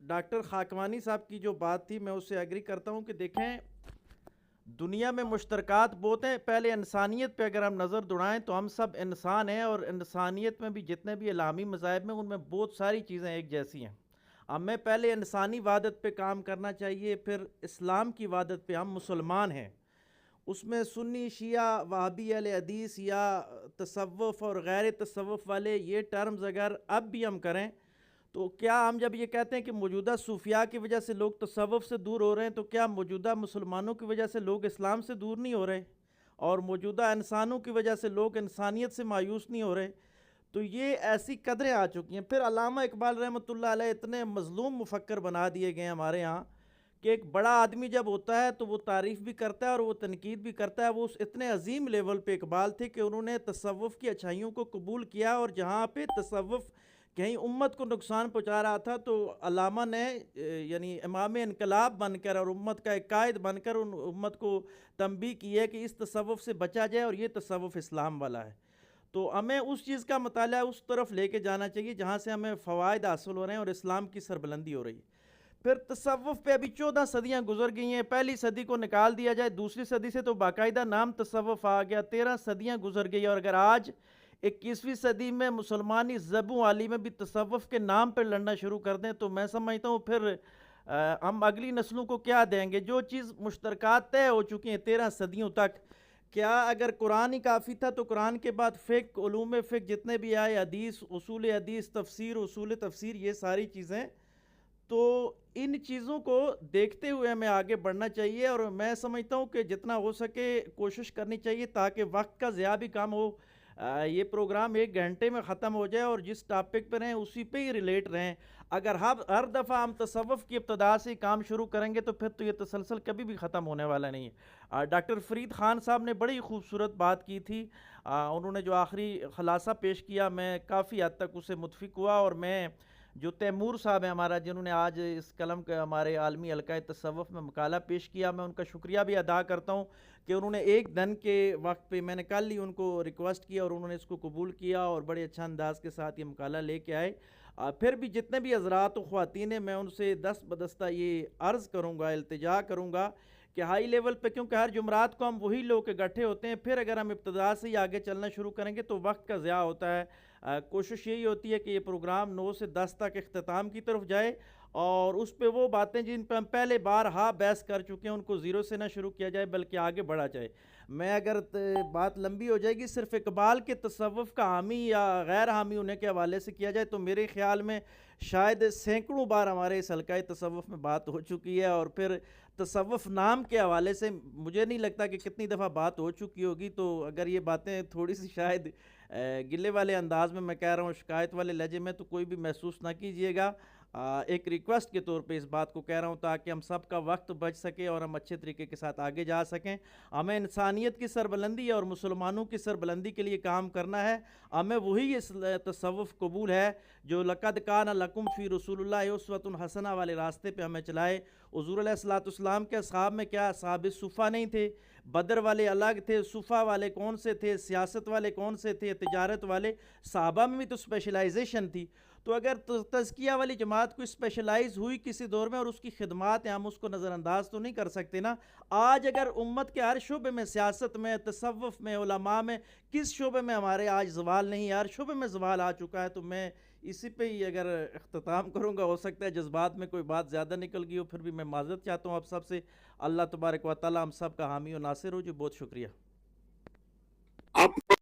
ڈاکٹر خاکوانی صاحب کی جو بات تھی میں اس سے ایگری کرتا ہوں کہ دیکھیں دنیا میں مشترکات بہت ہیں. پہلے انسانیت پہ اگر ہم نظر دوڑائیں تو ہم سب انسان ہیں, اور انسانیت میں بھی جتنے بھی علامی مذاہب ہیں ان میں بہت ساری چیزیں ایک جیسی ہیں. ہمیں پہلے انسانی وحدت پہ کام کرنا چاہیے, پھر اسلام کی وحدت پہ. ہم مسلمان ہیں, اس میں سنی شیعہ وہابی اہل حدیث یا تصوف اور غیر تصوف والے یہ ٹرمز اگر اب بھی ہم کریں تو کیا ہم جب یہ کہتے ہیں کہ موجودہ صوفیاء کی وجہ سے لوگ تصوف سے دور ہو رہے ہیں تو کیا موجودہ مسلمانوں کی وجہ سے لوگ اسلام سے دور نہیں ہو رہے, اور موجودہ انسانوں کی وجہ سے لوگ انسانیت سے مایوس نہیں ہو رہے؟ تو یہ ایسی قدریں آ چکی ہیں. پھر علامہ اقبال رحمۃ اللہ علیہ اتنے مظلوم مفکر بنا دیے گئے ہیں ہمارے ہاں کہ ایک بڑا آدمی جب ہوتا ہے تو وہ تعریف بھی کرتا ہے اور وہ تنقید بھی کرتا ہے. وہ اتنے عظیم لیول پہ اقبال تھے کہ انہوں نے تصوف کی اچھائیوں کو قبول کیا, اور جہاں پہ تصوف کہیں امت کو نقصان پہنچا رہا تھا تو علامہ نے یعنی امام انقلاب بن کر اور امت کا ایک قائد بن کر ان امت کو تنبیہ کی ہے کہ اس تصوف سے بچا جائے, اور یہ تصوف اسلام والا ہے. تو ہمیں اس چیز کا مطالعہ اس طرف لے کے جانا چاہیے جہاں سے ہمیں فوائد حاصل ہو رہے ہیں اور اسلام کی سربلندی ہو رہی ہے. پھر تصوف پہ ابھی 14 صدیاں گزر گئی ہیں. پہلی صدی کو نکال دیا جائے, دوسری صدی سے تو باقاعدہ نام تصوف آ گیا, 13 صدیاں گزر گئی. اور اگر آج 21ویں صدی میں مسلمانی زبوں عالی میں بھی تصوف کے نام پہ لڑنا شروع کر دیں تو میں سمجھتا ہوں پھر ہم اگلی نسلوں کو کیا دیں گے. جو چیز مشترکات طے ہو چکی ہیں 13 صدیوں تک, کیا اگر قرآن ہی کافی تھا تو قرآن کے بعد فقہ, علوم فقہ جتنے بھی آئے, حدیث, اصول حدیث, تفسیر, اصول تفسیر, یہ ساری چیزیں, تو ان چیزوں کو دیکھتے ہوئے ہمیں آگے بڑھنا چاہیے. اور میں سمجھتا ہوں کہ جتنا ہو سکے کوشش کرنی چاہیے تاکہ وقت کا ضیاع بھی کم ہو. یہ پروگرام 1 گھنٹے میں ختم ہو جائے اور جس ٹاپک پہ رہیں اسی پہ ہی ریلیٹ رہیں. اگر ہر دفعہ ہم تصوف کی ابتدا سے کام شروع کریں گے تو پھر تو یہ تسلسل کبھی بھی ختم ہونے والا نہیں ہے. ڈاکٹر فرید خان صاحب نے بڑی خوبصورت بات کی تھی. انہوں نے جو آخری خلاصہ پیش کیا میں کافی حد تک اسے متفق ہوا, اور میں جو تیمور صاحب ہیں ہمارا, جنہوں نے آج اس قلم کے ہمارے عالمی حلقہ تصوف میں مقالہ پیش کیا, میں ان کا شکریہ بھی ادا کرتا ہوں کہ انہوں نے 1 دن کے وقت پہ, میں نے کل ہی ان کو ریکویسٹ کیا اور انہوں نے اس کو قبول کیا اور بڑے اچھا انداز کے ساتھ یہ مقالہ لے کے آئے. پھر بھی جتنے بھی حضرات و خواتین ہیں میں ان سے دست بدستہ یہ عرض کروں گا, التجا کروں گا کہ ہائی لیول پہ, کیونکہ ہر جمعرات کو ہم وہی لوگ اکٹھے ہوتے ہیں, پھر اگر ہم ابتدا سے ہی آگے چلنا شروع کریں گے تو وقت کا ضیاع ہوتا ہے. کوشش یہی ہوتی ہے کہ یہ پروگرام 9 سے 10 تک اختتام کی طرف جائے, اور اس پہ وہ باتیں جن پہ ہم پہلے بار بحث کر چکے ہیں ان کو زیرو سے نہ شروع کیا جائے بلکہ آگے بڑھا جائے. میں اگر بات لمبی ہو جائے گی صرف اقبال کے تصوف کا حامی یا غیر حامی ہونے کے حوالے سے کیا جائے تو میرے خیال میں شاید سینکڑوں بار ہمارے اس حلقہ تصوف میں بات ہو چکی ہے, اور پھر تصوف نام کے حوالے سے مجھے نہیں لگتا کہ کتنی دفعہ بات ہو چکی ہوگی. تو اگر یہ باتیں تھوڑی سی شاید گلے والے انداز میں کہہ رہا ہوں, شکایت والے لہجے میں, تو کوئی بھی محسوس نہ کیجئے گا. ایک ریکویسٹ کے طور پہ اس بات کو کہہ رہا ہوں تاکہ ہم سب کا وقت بچ سکے اور ہم اچھے طریقے کے ساتھ آگے جا سکیں. ہمیں انسانیت کی سربلندی اور مسلمانوں کی سربلندی کے لیے کام کرنا ہے. ہمیں وہی اس تصوف قبول ہے جو لقد کان لکم فی رسول اللہ اسوۃ حسنہ والے راستے پہ ہمیں چلائے. حضور علیہ الصلوۃ والسلام کے اصحاب میں کیا اصحاب صفہ نہیں تھے؟ بدر والے الگ تھے, صفہ والے کون سے تھے, سیاست والے کون سے تھے, تجارت والے, صحابہ میں بھی تو اسپیشلائزیشن تھی. تو اگر تزکیہ والی جماعت کو اسپیشلائز ہوئی کسی دور میں اور اس کی خدمات ہیں, ہم اس کو نظر انداز تو نہیں کر سکتے نا. آج اگر امت کے ہر شعبے میں, سیاست میں, تصوف میں, علماء میں, کس شعبے میں ہمارے آج زوال نہیں ہے؟ ہر شعبے میں زوال آ چکا ہے. تو میں اسی پہ ہی اگر اختتام کروں گا, ہو سکتا ہے جذبات میں کوئی بات زیادہ نکل گئی ہو, پھر بھی میں معذرت چاہتا ہوں آپ سب سے. اللہ تبارک و تعالی ہم سب کا حامی و ناصر ہو. جو بہت شکریہ. آپ